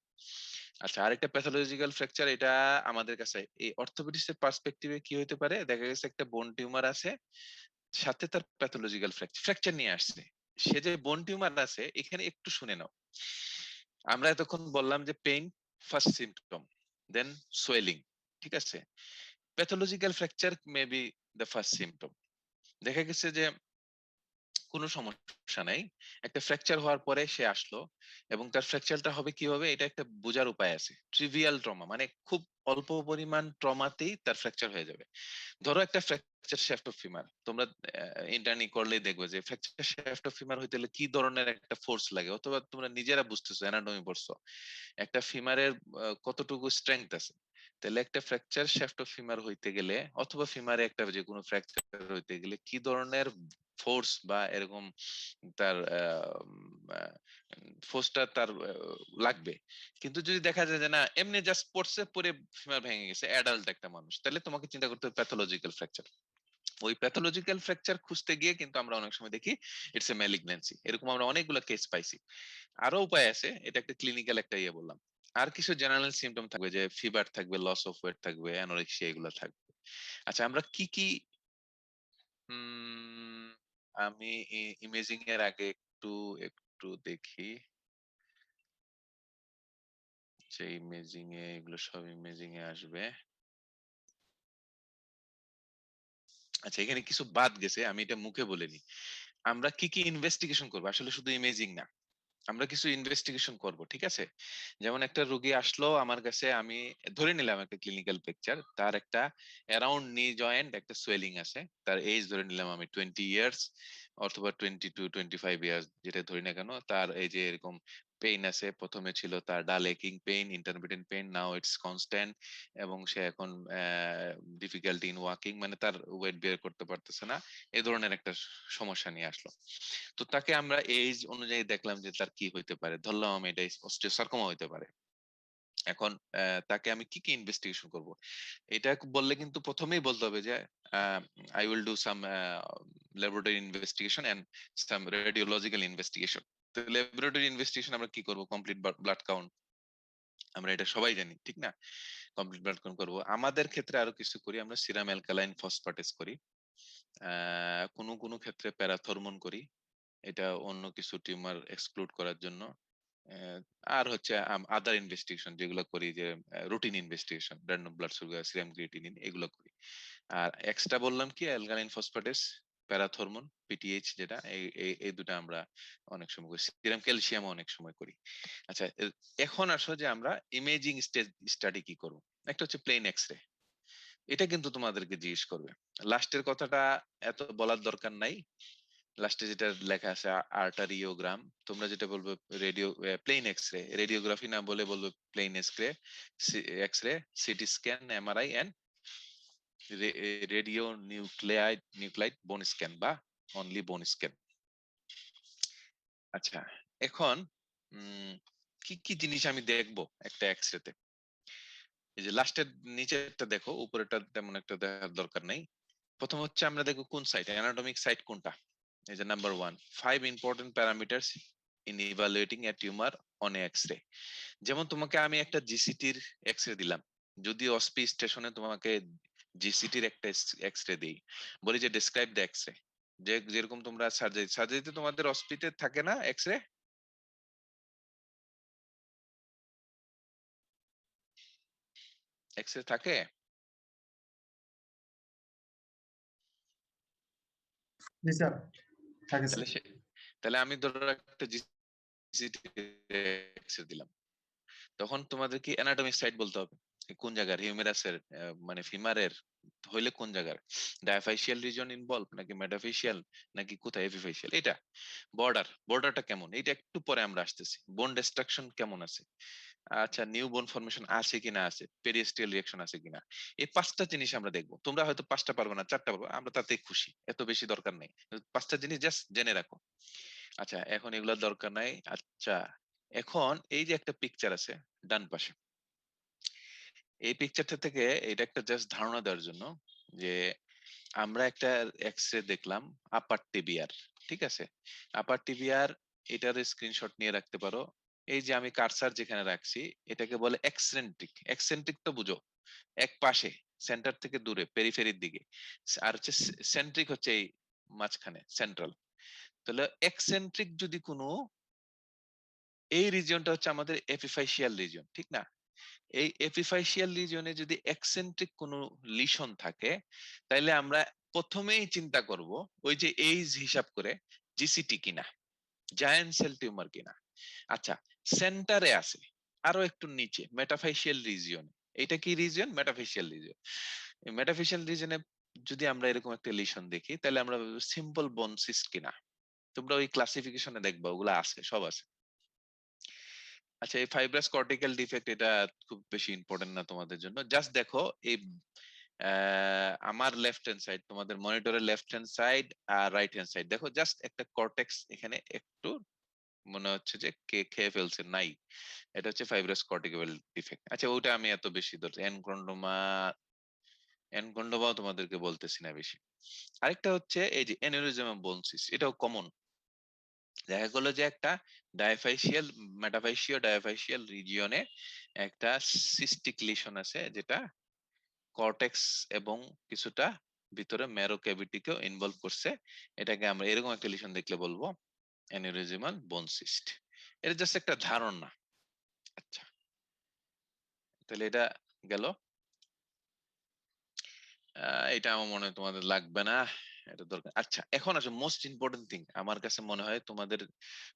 আচ্ছা আরেকটা প্যাথোলজিক্যাল ফ্র্যাকচার, এটা আমাদের কাছে এই অর্থোপেডিক্সের পার্সপেক্টিভে কি হতে পারে, দেখা গেছে একটা বোন টিউমার আছে, সাথে তার প্যাথোলজিক্যাল ফ্র্যাকচার নিয়ে আসছে, সে যে বোন টিউমার আছে এখানে একটু শুনে নাও। আমরা এতক্ষণ বললাম যে পেইন ফার্স্ট সিম্পটম, দেন সোয়েলিং, ঠিক আছে, pathological fracture maybe the first symptom. দেখা গেছে যে কোনো সমস্যা নাই, একটা ফ্র্যাকচার হওয়ার পরে সে আসলো, এবং তার ফ্র্যাকচারটা হবে কিভাবে এটা একটা বোঝার উপায় আছে, ট্রিভিয়াল ট্রমা, মানে খুব অল্প পরিমাণ ট্রমাতেই তার ফ্র্যাকচার হয়ে যাবে। ধরো একটা ফ্র্যাকচার শ্যাফট অফ ফিমার, তোমরা ইন্টার্নি করলেই দেখবে যে ফ্র্যাকচার শ্যাফট অফ ফিমার হইতে গেলে কি ধরনের একটা ফোর্স লাগে, অথবা তোমরা নিজেরা বুঝতেছো, অ্যানাটমি পড়ছো, একটা ফিমারের কতটুকু স্ট্রেংথ আছে, তাহলে একটা ফ্র্যাকচার শ্যাফট অফ ফিমার হইতে গেলে, অথবা ফিমারে একটা যে কোনো ফ্র্যাকচার হইতে গেলে কি ধরনের ফোর্স বা এরকম তার ফোর্সটা তার লাগবে। কিন্তু যদি দেখা যায় যে না এমনি জাস্ট পড়ছে পরে ফিমার ভেঙে গেছে, অ্যাডাল্ট একটা মানুষ, তাহলে তোমাকে চিন্তা করতে হবে প্যাথোলজিক্যাল ফ্র্যাকচার। ওই প্যাথোলজিক্যাল ফ্র্যাকচার খুঁজতে গিয়ে কিন্তু আমরা অনেক সময় দেখি ইটস এ ম্যালিগন্যান্সি, এরকম আমরা অনেকগুলো কেস পাইছি। আরো উপায় আছে, এটা একটা ক্লিনিক্যাল একটা ইয়ে বললাম। আর কিছু জেনারেল সিমটম থাকবে, যে ফিভার থাকবে, লস অফ ওয়েট থাকবে, অ্যানোরেক্সিয়া, এগুলো থাকবে। আচ্ছা আমরা কি কি উম আমি ইমেজিং এর আগে একটু একটু দেখি যে ইমেজিং এ, এগুলো সব ইমেজিং এ আসবে। আচ্ছা এখানে কিছু বাদ গেছে, আমি এটা মুখে বলিনি। আমরা কি কি ইনভেস্টিগেশন করবো, আসলে শুধু ইমেজিং না, আমরা কিছু ইনভেস্টিগেশন করব, ঠিক আছে। যেমন একটা রোগী আসলো আমার কাছে, আমি ধরে নিলাম একটা ক্লিনিক্যাল পিকচার, তার একটা অ্যারাউন্ড নি জয়েন্ট একটা সোয়েলিং আছে, তার এজ ধরে নিলাম আমি 20 ইয়ার্স, অথবা 22-25 ইয়ার্স, যেটা ধরি না কেন, তার এই যে এরকম পেইন আছে, প্রথমে ছিল তার ডাল একিং pain, intermittent pain, now it's constant, এবং সে এখন ডিফিকাল্টি ইন ওয়াকিং, মানে তার ওয়েট বের করতে পারতেছে না, এই ধরনের একটা সমস্যা নিয়ে আসলো। তো তাকে আমরা এজ অনুযায়ী দেখলাম যে তার কি হইতে পারে, ধরলাম আমি এটা অস্টিওসার্কোমা হইতে পারে। এখন তাকে আমি কি কি ইনভেস্টিগেশন করব, এটা বললে কিন্তু প্রথমেই বলতে হবে যে I will do some laboratory investigation and some radiological investigation. তো ল্যাবরেটরি ইনভেস্টিগেশন আমরা কি করব, কমপ্লিট ব্লাড কাউন্ট, আমরা এটা সবাই জানি, ঠিক না, কমপ্লিট ব্লাড কাউন্ট করব। আমাদের ক্ষেত্রে আরো কিছু করি, আমরা সিরাম অ্যালকালাইন ফসফেটেস করি, কোনো কোনো ক্ষেত্রে প্যারাথরমোন করি, এটা অন্য কিছু টিউমার এক্সক্লুড করার জন্য। আহ, আর হচ্ছে আদার ইনভেস্টিগেশন যেগুলো করি, যে routine investigation, random blood sugar, serum creatinine, এগুলো করি। আর এক্সট্রা বললাম কি, অ্যালকালাইন ফসফেটেস, প্যারাথরমোন, পিটিএইচ, যেটা এই এই এই দুটো আমরা অনেক সময় করি, সিরাম ক্যালসিয়াম অনেক সময় করি। আচ্ছা এখন আসো যে আমরা ইমেজিং স্টাডি কি করব। একটা হচ্ছে প্লেন এক্সরে, এটা কিন্তু তোমাদেরকে জিজ্ঞেস করবে। লাস্টের কথাটা এত বলার দরকার নাই, লাস্টে যেটা লেখা আছে আর্টারিওগ্রাম, তোমরা যেটা বলবে রেডিও, প্লেন এক্সরে, রেডিওগ্রাফি না বলে বলবে plain x-ray, x-ray, CT scan, MRI and radionuclide bone scan, বা অনলি বোন স্ক্যান। আচ্ছা এখন কি কি জিনিস আমি দেখবো একটা এক্সরেতে, এই যে লাস্টের নিচেরটা দেখো, উপরেরটা তেমন একটা দেখার দরকার নাই। প্রথম হচ্ছে আমরা দেখবো কোন সাইট, অ্যানাটমিক সাইট কোনটা। এই যে number 1, 5 important parameters in evaluating a tumour on x-ray. যেমন তোমাকে আমি একটা জিসিটির এক্স-রে দিলাম, যদি অসপি স্টেশনে তোমাকে জিসিটির একটা এক্স-রে দেই, বলি যে ডেসক্রাইব দ্য এক্স-রে, যে যেরকম তোমরা সার্জারিতে তোমাদের অসপিতে থাকে না এক্স-রে, এক্স-রে থাকে? জি স্যার, থাকে স্যার। তাহলে তাহলে আমি ধরো একটা জিসিটি এক্স-রে দিলাম, তখন তোমাদের কি অ্যানাটমিক সাইট বলতে হবে, কোন জায়গার হিউমেরাসের, মানে ফিমারের হইলে কোন জায়গার, ডায়াফাইশিয়াল রিজন ইনভলভ নাকি মেটাফেশিয়াল নাকি কোথায় এপিফেশিয়াল, এটা বর্ডারটা কেমন, এটা একটু পরে আমরা আসতেছি। বোন ডিস্ট্রাকশন কেমন আছে, আচ্ছা নিউ বোন ফর্মেশন আছে কিনা, আছে পেরিস্টিয়াল রিঅ্যাকশন আছে কিনা, এই 5টা জিনিস আমরা দেখবো। তোমরা হয়তো 5টা পারবে না, 4টা পারবে, আমরা তাতেই খুশি, এত বেশি দরকার নেই, 5টা জিনিস জাস্ট জেনে রাখো। আচ্ছা এখন এগুলোর দরকার নাই। আচ্ছা এখন এই যে একটা পিকচার আছে ডান পাশে, এই পিকচারটা থেকে এটা একটা জাস্ট ধারণা দেওয়ার জন্য যে আমরা একটা এক্স-রে দেখলাম আপার টিবিয়ার, ঠিক আছে? আপার টিবিয়ার, এটার স্ক্রিনশট নিয়ে রাখতে পারো। এই যে আমি কার্সার যেখানে রাখছি, এটাকে বলে এক্সেন্ট্রিক। এক্সেন্ট্রিক তো বুঝো, এক পাশে, সেন্টার থেকে দূরে, পেরিফেরির দিকে। আর হচ্ছে সেন্ট্রিক হচ্ছে এই মাঝখানে, সেন্ট্রাল। তাহলে এক্সেন্ট্রিক যদি কোনো, এই রিজিয়নটা হচ্ছে আমাদের এপিফাইশিয়াল রিজিয়ন, ঠিক না? এই এপিফাইশিয়াল রিজিয়নে যদি এক্সেন্ট্রিক কোনো লিশন থাকে, তাইলে আমরা প্রথমেই চিন্তা করব ওই যে এইজ হিসাব করে জিসিটি কিনা, জায়ান্ট সেল টিউমার কিনা। আচ্ছা সেন্টারে আছে, আরো একটু নিচে মেটাফেশিয়াল রিজিয়ন, এটা কি রিজিয়ন? মেটাফেশিয়াল রিজিয়ন। মেটাফেশিয়াল রিজিয়নে যদি আমরা এরকম একটা লিশন দেখি, তাহলে আমরা সিম্পল বোন সিস্ট কিনা। তোমরা ওই ক্লাসিফিকেশনে দেখবা, ওগুলা আছে, সব আছে। আচ্ছা এই ফাইব্রাস কর্টিক্যাল ডিফেক্ট, এটা খুব বেশি ইম্পর্টেন্ট না তোমাদের জন্য। জাস্ট দেখো এই আমার লেফট হ্যান্ড সাইড, তোমাদের মনিটরের লেফট হ্যান্ড সাইড আর রাইট হ্যান্ড সাইড দেখো, জাস্ট একটা কর্টেক্স এখানে একটু মনে হচ্ছে যে কে খেয়ে ফেলছে, নাই। এটা হচ্ছে ফাইব্রাস কর্টিক্যাল ডিফেক্ট। আচ্ছা ওটা আমি এত বেশি ধরছি, এনকন্ডোমাও তোমাদেরকে বলতেছি না বেশি। আরেকটা হচ্ছে এই যে অ্যানিউরিজম অফ বোন সিস্ট, এটাও কমন। দেখা গেল যে একটা ডায়াফাইশিয়াল, মেটাফাইশিয়াল ডায়াফাইশিয়াল রিজিয়নে একটা সিস্টিক লিশন আছে, যেটা কর্টেক্স এবং কিছুটা ভিতরে ম্যারো ক্যাভিটিকেও ইনভলভ করছে। এটাকে আমরা এরকম একটা লিশন দেখলে বলবো অ্যানিউরিজমাল বোন সিস্ট। এটা জাস্ট একটা ধারণা। আচ্ছা তাহলে এটা গেল। এটা আমার মনে হয় তোমাদের লাগবে না, এটা দরকার। আচ্ছা এখন আসলে মোস্ট ইম্পর্টেন্ট থিং আমার কাছে মনে হয় তোমাদের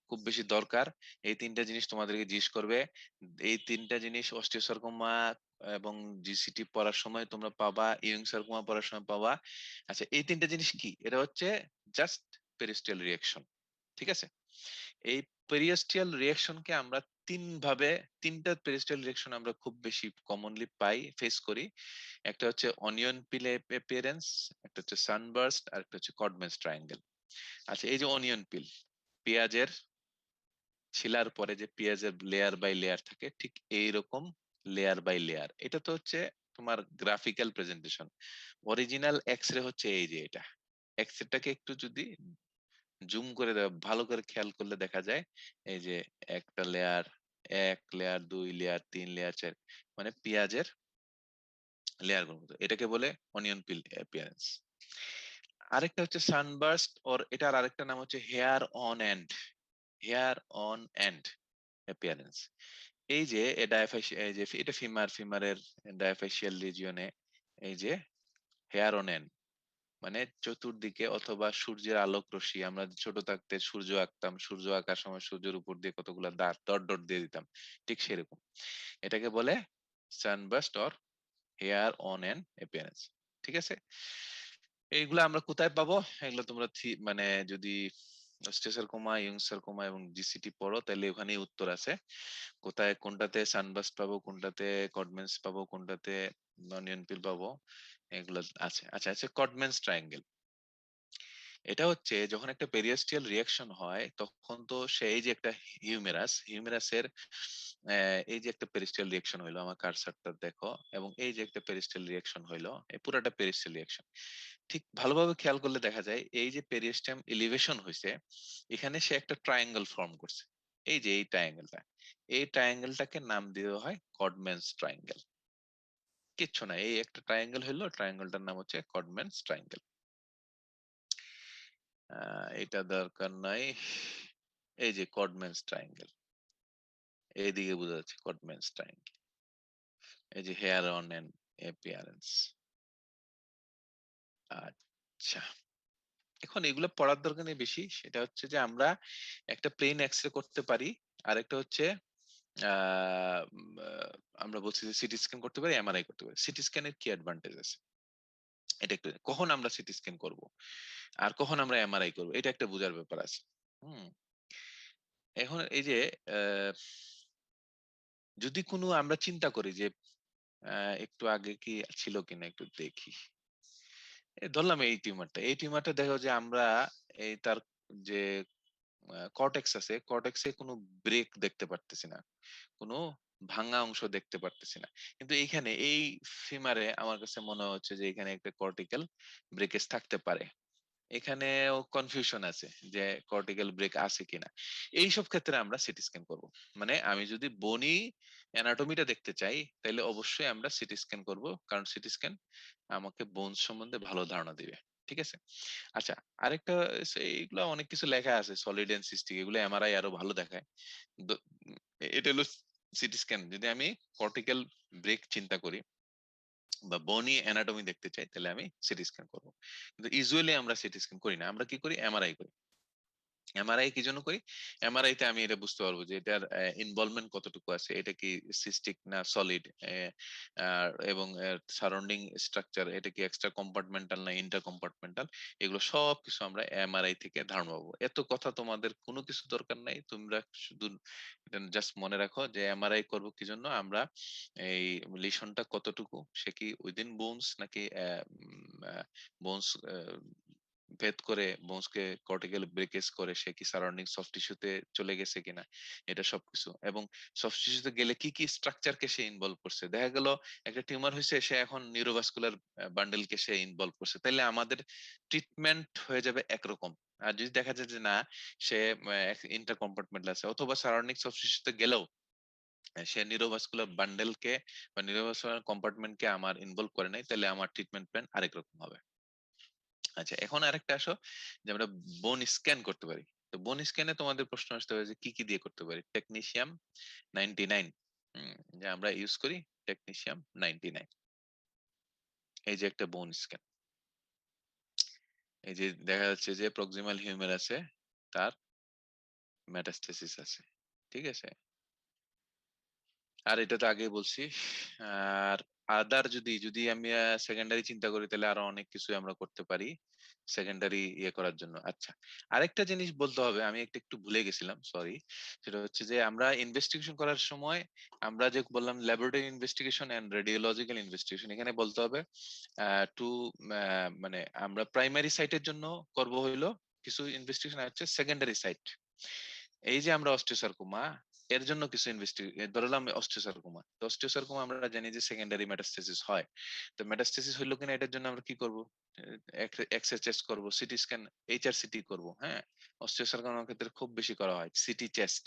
খুব বেশি দরকার, এই 3টা জিনিস তোমাদেরকে জিজ্ঞেস করবে। এই 3টা জিনিস অস্টিওসার্কোমা এবং জিসিটি পড়ার সময় তোমরা পাবা, ইউং সার্কোমা পড়ার সময় পাবা। আচ্ছা এই 3টা জিনিস কি? এটা হচ্ছে জাস্ট পেরিস্টিয়াল রিঅ্যাকশন, ঠিক আছে? এই পেরিস্টিয়াল রিঅ্যাকশনকে আমরা ভাবে, 3টা পেরিস্টিয়াল রিঅ্যাকশন আমরা খুব বেশি কমনলি পাই, ফেস করি। একটা হচ্ছে অনিয়ন পিল অ্যাপিয়ারেন্স, একটা হচ্ছে সানবার্স্ট, আর একটা হচ্ছে কডম্যানস ট্রায়াঙ্গেল। আচ্ছা এই যে অনিয়ন পিল, পেঁয়াজের ছিলার পরে যে পেঁয়াজের লেয়ার বাই লেয়ার থাকে, ঠিক এইরকম লেয়ার বাই লেয়ার। এটা তো হচ্ছে তোমার গ্রাফিক্যাল প্রেজেন্টেশন। অরিজিনাল এক্সরে হচ্ছে এই যে এটা। এক্সরেটাকে একটু যদি জুম করে ভালো করে খেয়াল করলে দেখা যায় এই যে একটা লেয়ার, 1 লেয়ার, 2 লেয়ার, 3 লেয়ার, 4, মানে পেঁয়াজের লেয়ার গুলো, এটাকে বলে অনিয়ন পিল অ্যাপিয়ারেন্স। আরেকটা হচ্ছে সানবার্স্ট, ওর এটার আরেকটা নাম হচ্ছে hair on end, hair on end appearance. এই যে এই যে এটা ফিমারের ডায়াফাইশিয়াল রিজিয়নে এই যে হেয়ার অন এন্ড, মানে চতুর্দিকে, অথবা সূর্যের আলোক রশ্মি, আমরা ছোট থাকতে সূর্য আঁকতাম, সূর্য আঁকার সময় সূর্যের উপর দিয়ে কতগুলা ডট ডট দিয়ে দিতাম, ঠিক সেরকম। এটাকে বলে sunburst or hair on end appearance, ঠিক আছে? এইগুলো আমরা কোথায় পাবো? এগুলো তোমরা মানে যদি অস্টিওসার্কোমা, ইয়ং সার্কোমা এবং জিসিটি পড়ো, তাহলে ওখানেই উত্তর আছে। কোথায় কোনটাতে সানবার্স্ট পাবো, কোনটাতে কডম্যানস পাবো, কোনটাতে অনিয়ন পিল পাবো, এগুলো আছে। আচ্ছা আচ্ছা কডম্যানস ট্রায়াঙ্গেল, এটা হচ্ছে যখন একটা পেরিয়াস্টিয়াল রিঅ্যাকশন হয় তখন তো সেই যে একটা হিউমেরাসের এই যে একটা পেরিস্টিয়াল রিঅ্যাকশন হইলো, আমার কারসারটা দেখো, এবং এই যে একটা পেরিস্টিয়াল রিঅ্যাকশন হইলো, এই পুরাটা পেরিস্টিয়াল রিঅ্যাকশন। ঠিক ভালোভাবে খেয়াল করলে দেখা যায় এই যে পেরিস্টিয়াম এলিভেশন হয়েছে, এখানে সে একটা ট্রায়াঙ্গেল ফর্ম করছে। এই যে এই ট্রায়াঙ্গেলটাকে নাম দেওয়া হয় কডম্যানস ট্রায়াঙ্গেল। কিচ্ছু না, এই একটা ট্রায়াঙ্গেল হইলো, ট্রায়াঙ্গেলটার নাম হচ্ছে কডম্যানস ট্রায়াঙ্গেল। এটা দরকার নাই। এই যে কডম্যানস ট্রায়াঙ্গেল, এইদিকে বোঝা যাচ্ছে কডম্যানস ট্রায়াঙ্গেল। এই যে হেয়ার অন এন্ড অ্যাপিয়ারেন্স। আচ্ছা, এখন এগুলো পড়ার দরকার নেই বেশি। সেটা হচ্ছে যে আমরা একটা প্লেন এক্সরে করতে পারি, আর একটা হচ্ছে আমরা বলছি যে সিটি স্ক্যান করতে পারি, এমআরআই করতে পারি। সিটি স্ক্যানের কি অ্যাডভান্টেজ আছে এটা একটু, কখন আমরা সিটি স্ক্যান করব আর কখন আমরা এমআরআই করব, এটা একটা বোঝার ব্যাপার আছে। হুম, এখন এই যে আহ, যদি কোনো আমরা চিন্তা করি যে একটু আগে কি ছিল কিনা একটু দেখি। ধরলাম এই টিউমারটা দেখো যে আমরা এই তার যে কর্টেক্স আছে, কর্টেক্সে কোনো ব্রেক দেখতে পারতেছি না, কোনো ভাঙা অংশ দেখতে পারতেছি না। কিন্তু এইখানে এই ফিমারে আমার কাছে মনে হচ্ছে যে এখানে একটা কর্টিক্যাল ব্রেকেজ থাকতে পারে। এখানেও কনফিউশন আছে যে কর্টিক্যাল ব্রেক আছে কিনা। এইসব ক্ষেত্রে আমরা সিটি স্ক্যান করব। মানে আমি যদি বনি অ্যানাটমিটা দেখতে চাই তাহলে অবশ্যই আমরা সিটি স্ক্যান করব, কারণ সিটি স্ক্যান আমাকে বোনস সম্বন্ধে ভালো ধারণা দিবে। ঠিক আছে। আচ্ছা, আরেকটা এইগুলা অনেক কিছু লেখা আছে, সলিড এন্ড সিস্টিক, এগুলো এমআরআই আরো ভালো দেখায়। এটা হলো সিটি স্ক্যান। যদি আমি কর্টিক্যাল ব্রেক চিন্তা করি বা বনি অ্যানাটমি দেখতে চাই তাহলে আমি সিটি স্ক্যান করবো। কিন্তু ইউজুয়ালি আমরা সিটি স্ক্যান করি না, আমরা কি করি, এমআরআই করি। এমআরআই কি জন্য করি, এমআরআই তে আমি এটা বুঝতে পারবো যে এটার ইনভলভমেন্ট কতটুকু আছে, এটা কি সিস্টিক না সলিড, এবং সারাউন্ডিং স্ট্রাকচার, এটা কি এক্সট্রা কম্পার্টমেন্টাল না ইন্টার কম্পার্টমেন্টাল, এগুলো সব কিছু আমরা এমআরআই থেকে ধারণা পাবো। এত কথা তোমাদের কোনো কিছু দরকার নাই, তোমরা শুধু জাস্ট মনে রাখো যে এমআরআই করবো কি জন্য, আমরা এই লিশনটা কতটুকু, সে কি উইদিন বোনস নাকি বোনস ভেদ করে, বোনসকে কর্টিক্যাল ব্রেকেজ করে সে কি সারাউন্ডিং সফট টিস্যুতে চলে গেছে কিনা, এটা সবকিছু। এবং সফট টিস্যুতে গেলে কি কি স্ট্রাকচারকে সে ইনভলভ করছে, দেখা গেল একটা টিউমার হয়েছে, সে এখন নিউরোভাস্কুলার বান্ডেলকে সে ইনভলভ করছে, তাইলে আমাদের ট্রিটমেন্ট হয়ে যাবে একরকম। আর যদি দেখা যায় যে না, সে ইন্টার কম্পার্টমেন্টাল আছে, অথবা সারাউন্ডিং সফট টিস্যুতে গেলেও সে নিউরোভাস্কুলার বান্ডেলকে বা নিউরোভাস্কুলার কম্পার্টমেন্টকে আমার ইনভলভ করে নাই, তাহলে আমার ট্রিটমেন্ট প্ল্যান আরেক রকম হবে। আচ্ছা, এখন আরেকটা আসো যে আমরা বোন স্ক্যান করতে পারি। তো বোন স্ক্যানে তোমাদের প্রশ্ন আসতে পারে যে কি কি দিয়ে করতে পারি। টেকনিশিয়াম 99, যে আমরা ইউজ করি টেকনিশিয়াম 99। এই যে একটা বোন স্ক্যান, এই যে দেখা যাচ্ছে যে প্রক্সিমাল হিউমেরাসে তার মেটাস্টেসিস আছে। ঠিক আছে, আর এটা তো আগেই বলছি। আর আদার যদি যদি আমি সেকেন্ডারি চিন্তা করি তাহলে আরো অনেক কিছু আমরা করতে পারি সেকেন্ডারি ইয়ে করার জন্য। আচ্ছা, আরেকটা জিনিস বলতে হবে, আমি একটু ভুলে গেছিলাম, সরি। সেটা হচ্ছে যে আমরা ইনভেস্টিগেশন করার সময় আমরা যে বললাম laboratory investigation and radiological investigation, এখানে বলতে হবে টু, মানে আমরা প্রাইমারি সাইটের জন্য করব হইলো কিছু ইনভেস্টিগেশন, আছে সেকেন্ডারি সাইট। এই যে আমরা অস্টিওসার্কোমা, এর জন্য কিছু ধরলাম অস্টিওসার্কোমা, তো অস্টিওসার্কোমা আমরা জানি যে সেকেন্ডারি মেটাস্টেসিস হয়। তো মেটাস্টেসিস হইলো কিনা এটার জন্য আমরা কি করব, এক্সরে চেস্ট করব, সিটি স্ক্যান, এইচআরসিটি করব। হ্যাঁ, অস্টিওসার্কোমার ক্ষেত্রে খুব বেশি করা হয় সিটি চেস্ট,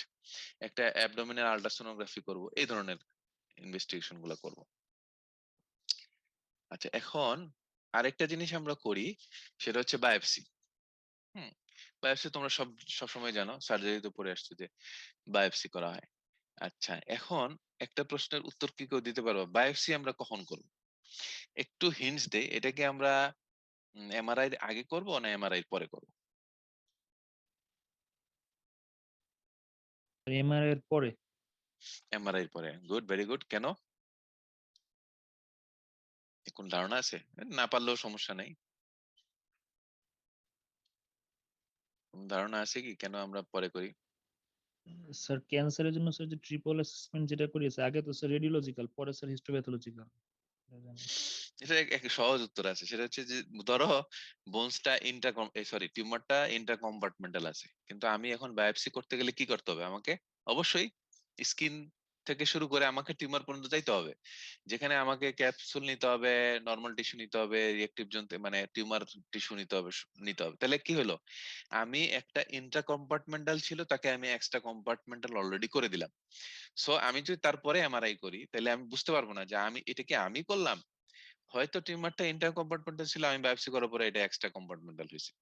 একটা অ্যাবডোমিনাল আল্ট্রাসোনোগ্রাফি করব, এই ধরনের ইনভেস্টিগেশন গুলো করব। আচ্ছা, এখন আরেকটা জিনিস আমরা করি, সেটা হচ্ছে বায়োপসি। হুম, বায়োপসি তোমরা সবসময় জানো, সার্জারিতে পড়ে আসছো যে বায়োপসি করা হয়। আচ্ছা, এখন একটা প্রশ্নের উত্তর কি কেউ দিতে পারবো, বায়োপসি আমরা কখন করব? একটু হিন্টস দেই, এটা কি আমরা এমআরআই আগে করব না এমআরআই পরে করব? এমআরআই এর পরে। এমআরআই পরে, গুড, ভেরি গুড। কেন, কোন ধারণা আছে? না পারলেও সমস্যা নাই। কোন ধারণা আছে কি কেন আমরা পরে করি? স্যার ক্যান্সারের জন্য স্যার যে ট্রিপল অ্যাসেসমেন্ট যেটা করিয়েছে, আগে তো স্যার রেডিওলজিক্যাল, পরে স্যার হিস্টোপ্যাথোলজিক্যাল। এটা এক সহজ উত্তর আছে, সেটা হচ্ছে যে ধরো বোনসটা টিউমারটা ইন্টারকম্পার্টমেন্টাল আছে, কিন্তু আমি এখন বায়োপসি করতে গেলে কি করতে হবে আমাকে? অবশ্যই স্কিন থেকে শুরু করে আমাকে টিউমার পর্যন্ত যাইতে হবে, যেখানে আমাকে ক্যাপসুল নিতে হবে, নর্মাল টিস্যু নিতে হবে, রিয়েক্টিভ জোন মানে টিউমার টিস্যু নিতে হবে। তাহলে কি হলো, আমি একটা ইন্ট্রা কম্পার্টমেন্টাল ছিল তাকে আমি এক্সট্রা কম্পার্টমেন্টাল অলরেডি করে দিলাম। সো আমি যদি তারপরে এমআরআই করি তাহলে আমি বুঝতে পারবো না যে এটা কি আমি করলাম। হয়তো টিউমারটা ইন্টার কম্পার্টমেন্টাল ছিল, আমি বায়োপসি করার পরে এটা এক্সট্রা কম্পার্টমেন্টাল হয়েছে।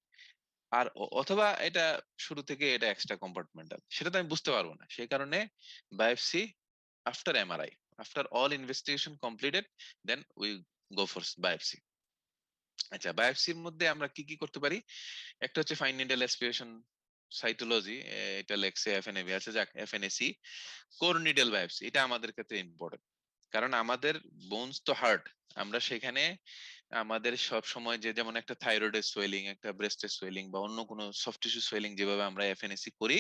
আর অথবা এটা শুরু থেকে এটা এক্সট্রা কম্পার্টমেন্টাল, সেটা তো আমি বুঝতে পারবো না। সেই কারণে biopsy after MRI, after all investigation completed, then we go for biopsy. আচ্ছা, বায়োপসির মধ্যে আমরা কি কি করতে পারি? একটা হচ্ছে ফাইন নিডল অ্যাসপিরেশন সাইটোলজি, এটা লেখছে এফএনএবি আছে, যাক এফএনএসি। কোর নিডল বায়োপসি, এটা আমাদের ক্ষেত্রে ইম্পর্টেন্ট, কারণ আমাদের বোনস তো হার্ড। আমরা সেখানে আমাদের সব সময় যে যেমন একটা থাইরয়েডের সোয়েলিং, একটা ব্রেস্টের সোয়েলিং বা অন্য কোনো সফট টিস্যু সোয়েলিং যেভাবে আমরা এফএনএসি করি,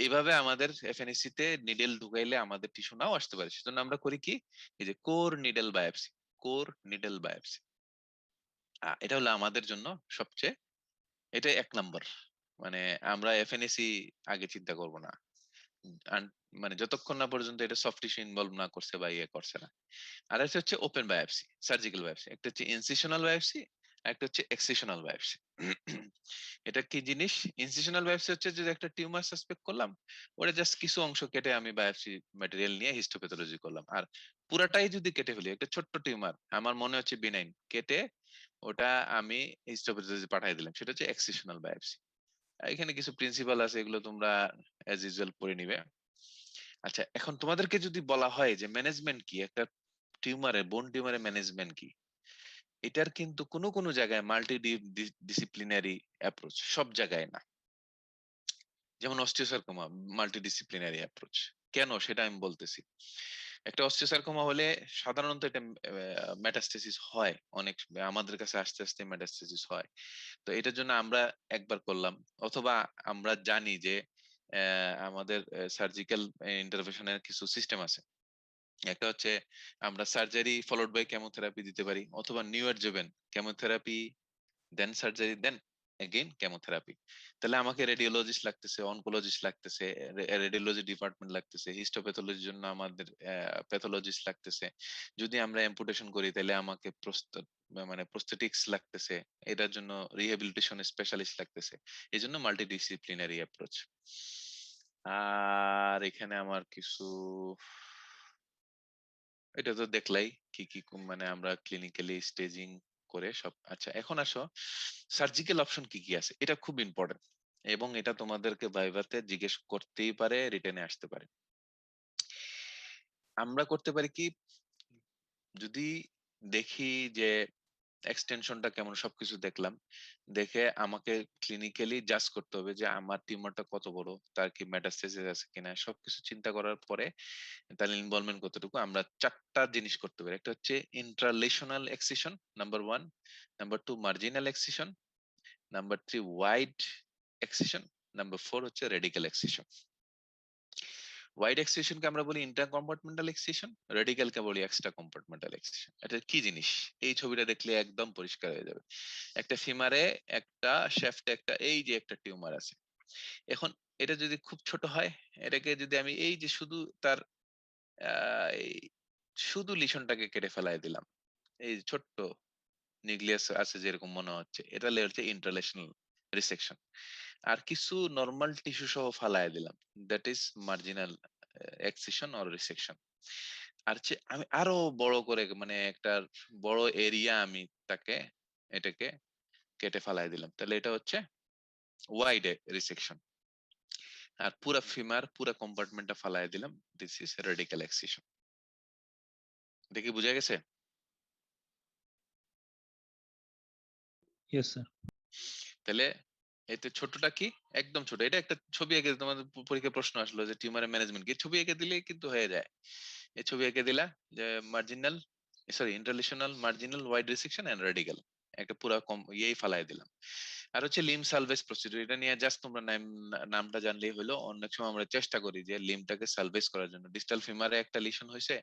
এইভাবে আমাদের এফএনএসি তে নিডল ঢুকাইলে আমাদের টিস্যু নাও আসতে পারে। সেজন্য আমরা করি কি, এই যে core needle biopsy. Core needle biopsy এটা হলো আমাদের জন্য সবচেয়ে, এটা 1 নম্বর। মানে আমরা এফএনএসি আগে চিন্তা করব না, মানে যতক্ষণ না পর্যন্ত এটা সফট টিস্যু ইনভলভ না করছে বা ইয়ে করছে না। আর একটা হচ্ছে ওপেন বায়োপসি, সার্জিক্যাল বায়োপসি। একটা হচ্ছে ইনসিশনাল বায়োপসি, একটা হচ্ছে এক্সিশনাল বায়োপসি। এটা কি জিনিস? ইনসিশনাল বায়োপসি হচ্ছে যে একটা টিউমার সাসপেক্ট করলাম, ওটা জাস্ট কিছু অংশ কেটে আমি বায়োপসি ম্যাটেরিয়াল নিয়ে হিস্টোপ্যাথোলজি করলাম। আর পুরাটাই যদি কেটে ফেলি, একটা ছোট্ট টিউমার আমার মনে হচ্ছে বিনাইন, কেটে ওটা আমি হিস্টোপ্যাথোলজি পাঠিয়ে দিলাম, সেটা হচ্ছে এক্সিশনাল বায়োপসি। এখানে কিছু প্রিন্সিপাল আছে, এগুলো তোমরা অ্যাজ ইউজুয়াল পড়ে নিবে। আচ্ছা, এখন তোমাদেরকে যদি বলা হয় যে ম্যানেজমেন্ট কি, একটা বোন টিউমারের ম্যানেজমেন্ট কি, এটার কিন্তু কোনো কোনো জায়গায় মাল্টি ডিসিপ্লিনারি অ্যাপ্রোচ, সব জায়গায় না। যেমন অস্টিওসারকোমা, মাল্টি ডিসিপ্লিনারি অ্যাপ্রোচ। কেন সেটা আমি বলতেছি। একটা অস্টিওসারকোমা হলে সাধারণত এটা মেটাস্টেসিস হয়, অনেক আমাদের কাছে আস্তে আস্তে মেটাস্টেসিস হয়। তো এটার জন্য আমরা একবার করলাম, অথবা আমরা জানি যে আমাদের সার্জিক্যাল ইন্টারভেনশনের কিছু সিস্টেম আছে। একটা হচ্ছে আমরা সার্জারি ফলোড বাই কেমোথেরাপি দিতে পারি, অথবা নিউ অ্যাডজুভেন্ট কেমোথেরাপি, দেন সার্জারি, দেন এগেইন কেমোথেরাপি। তাহলে আমাকে রেডিওলজিস্ট লাগতেছে, অনকোলজিস্ট লাগতেছে, রেডিওলজি ডিপার্টমেন্ট লাগতেছে, হিস্টোপ্যাথোলজির জন্য আমাদের প্যাথোলজিস্ট লাগতেছে। যদি আমরা অ্যাম্পুটেশন করি তাহলে আমাকে মানে প্রস্থেটিক্স লাগতেছে, এটার জন্য রিহ্যাবিলিটেশন স্পেশালিস্ট লাগতেছে। এই জন্য মাল্টিডিসিপ্লিনারি অ্যাপ্রোচ। আর এখানে আমার কিছু, এটা তো দেখলাই কি কি মানে আমরা ক্লিনিক্যালি স্টেজিং করে সব। আচ্ছা, এখন আসো সার্জিক্যাল অপশন কি কি আছে, এটা খুব ইম্পর্টেন্ট, এবং এটা তোমাদেরকে ভাইভাতে জিজ্ঞেস করতেই পারে, রিটেনে আসতে পারে। আমরা করতে পারি কি, যদি দেখি যে এক্সটেনশনটা কেমন, সবকিছু দেখলাম, দেখে আমাকে ক্লিনিক্যালি জাজ করতে হবে যে আমার টিউমারটা কত বড়, তার কি মেটাস্টেসিস আছে কিনা, সবকিছু চিন্তা করার পরে তাহলে ইনভলভমেন্ট কতটুকু, আমরা 4টা জিনিস করতে পারি। একটা হচ্ছে intralesional excision, number 1, number 2 marginal excision, number 3 wide excision, number 4 হচ্ছে রেডিক্যাল এক্সিশন। ওয়াইড এক্সিশনকে আমরা বলি ইন্টার কম্পার্টমেন্টাল এক্সিশন, রেডিক্যালকে বলি এক্সট্রা কম্পার্টমেন্টাল এক্সিশন। এটা কি জিনিস, এই ছবিটা দেখলে একদম পরিষ্কার হয়ে যাবে। একটা ফিমারে একটা শ্যাফটে একটা এই যে একটা টিউমার আছে। এখন এটা যদি খুব ছোট হয়, এটাকে যদি আমি এই যে শুধু তার এই শুধু লিশনটাকে কেটে ফেলাই দিলাম, এই ছোট্ট নিউক্লিয়াস আছে যেরকম মনে হচ্ছে, এটা হচ্ছে ইন্টারলেশনাল রিসেকশন। আর কিছু নরমাল টিস্যু সহ ফালায় দিলাম, that is marginal excision or resection. আর আমি আরো বড় করে, মানে একটা বড় এরিয়া আমি এটাকে কেটে ফালাই দিলাম, তাহলে এটা হচ্ছে ওয়াইড রিসেকশন। আর পুরা ফিমার পুরা কম্পার্টমেন্টটা ফালাই দিলাম, দিস ইজ রেডিক্যাল এক্সিশন। দেখি বুঝা গেছে? Yes sir. তাহলে এতে ছোটটা কি, একদম ছোট, এটা একটা ছবি এঁকে, তোমাদের পরীক্ষায় প্রশ্ন আসলো যে টিউমারের ম্যানেজমেন্ট কি, ছবি এঁকে দিলে কিন্তু হয়ে যায়। এই ছবি এঁকে দিলা যে marginal, sorry intralesional, marginal, wide resection and radical, একটা পুরা ইয়েই ফালাই দিলাম। আর হচ্ছে লিম সালভেজ প্রসিডিউর, এটা নিয়ে জাস্ট তোমরা নামটা জানলেই হলো। অনেক সময় আমরা চেষ্টা করি যে লিমটাকে সালভেজ করার জন্য, ডিস্টাল ফিমারে একটা লিশন হয়েছে,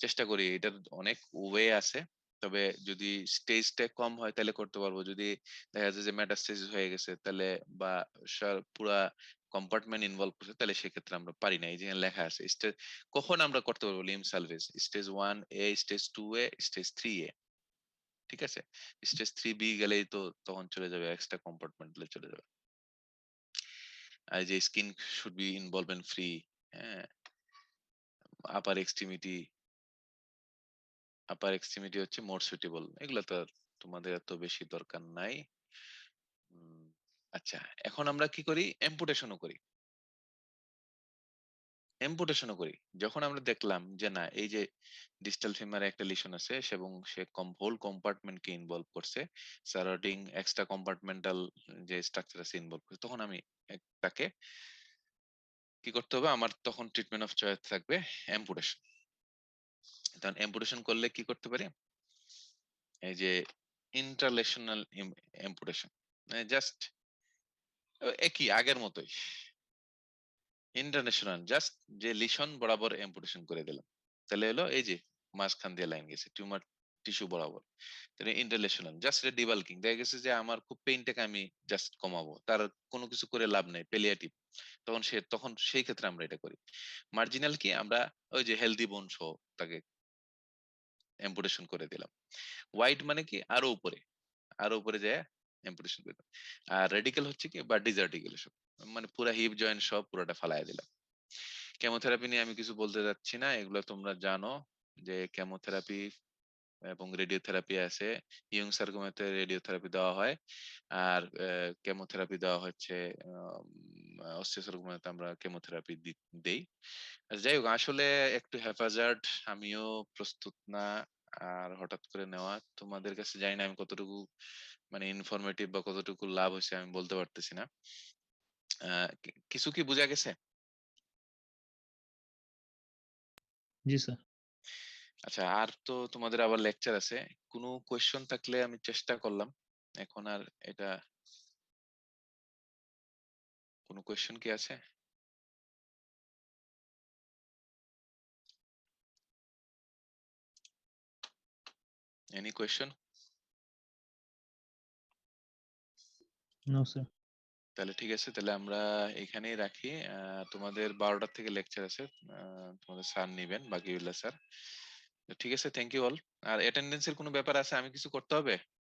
চেষ্টা করি, এটার অনেক ওয়ে আছে, তবে যদি স্টেজটা কম হয় তাহলে করতে পারবো। যদি দেখা যায় যে মেটাস্টেসিস হয়ে গেছে তাহলে বা পুরা কম্পার্টমেন্ট ইনভলভ করছে তাহলে সেক্ষেত্রে আমরা পারি না। এই যে লেখা আছে স্টেজ কখন আমরা করতে পারবো limb salvage stage 1A, stage 2A, stage 3A। ঠিক আছে? স্টেজ 3B গেলেই তো তখন চলে যাবে এক্সট্রা কম্পার্টমেন্টালে চলে যাবে। আর এই যে skin should be involvement free, হ্যাঁ, আপার এক্সট্রিমিটি হচ্ছে মোর সুইটেবল। এগুলো তো আর তোমাদের এত বেশি দরকার নাই। আচ্ছা, এখন আমরা কি করি? এম্পুটেশনও করি। যখন আমরা দেখলাম যে না এই যে ডিস্টাল ফিমারে একটা লিশন আছে এবং সে হোল কম্পার্টমেন্টকে ইনভলভ করছে, সারাউন্ডিং এক্সট্রা কম্পার্টমেন্টাল যে স্ট্রাকচার আছে ইনভলভ করছে, তখন আমি তাকে কি করতে হবে? আমার তখন ট্রিটমেন্ট অফ চয়েস থাকবে অ্যাম্পুটেশন। তখন অ্যাম্পুটেশন করলে কি করতে পারি? এই যে ইন্টারলেশনাল অ্যাম্পুটেশন, মানে জাস্ট একই আগের মতোই ইন্টারন্যাশনাল, জাস্ট যে লিশন বরাবর অ্যাম্পুটেশন করে দিলাম, তাহলে হলো এই যে মাঝখান দিয়ে লাইন গেছে টিউমার টিস্যু বরাবর, তাহলে ইন্টারলেশনাল জাস্ট এটা ডিবালকিং। দেখা গেছে যে আমার খুব পেইনটাকে আমি জাস্ট কমাবো, তার কোনো কিছু করে লাভ নেই, পেলিয়েটিভ। তখন সেই ক্ষেত্রে আমরা এটা করি। মার্জিনাল কি? আমরা ওই যে হেলদি বোন সহ তাকে অ্যাম্পুটেশন করে দিলাম। ওয়াইড মানে কি? আরো উপরে যায় অ্যাম্পুটেশন করে দিলাম। আর রেডিক্যাল হচ্ছে কি? বা ডিজার্টিকুলেশন, মানে পুরা হিপ জয়েন্ট সব পুরোটা ফালায় দিলাম। কেমোথেরাপি নিয়ে আমি কিছু বলতে যাচ্ছি না, এগুলো তোমরা জানো যে কেমোথেরাপি এবং রেডিওথেরাপি আছে। ইয়ং সার্কোমাতে রেডিওথেরাপি দেওয়া হয়, আর কেমোথেরাপি দেওয়া হচ্ছে অস্টিওসার্কোমাতে আমরা কেমোথেরাপি দেই। যাই হোক, আসলে একটু হ্যাপাজার্ড, আমিও প্রস্তুত না। আর হঠাৎ করে নেওয়া তোমাদের কাছে জানি না আমি কতটুকু মানে ইনফরমেটিভ বা কতটুকু লাভ হয়েছে আমি বলতে পারতেছি না। কিছু কি বোঝা গেছে? জি স্যার। আচ্ছা, আর তো তোমাদের আবার লেকচার আছে। কোনো কোয়েশ্চন থাকলে আমি চেষ্টা করলাম। এখন আর এটা কোনো কোয়েশ্চন কি আছে? Any question? No sir. তাহলে ঠিক আছে, তাহলে আমরা এখানেই রাখি। তোমাদের 12টার থেকে লেকচার আছে, তোমাদের স্যার নিবেন, বাকিউল্লাহ স্যার। ঠিক আছে, থ্যাংক ইউ অল। আর অ্যাটেন্ডেন্সের কোনো ব্যাপার আছে? আমি কিছু করতে হবে?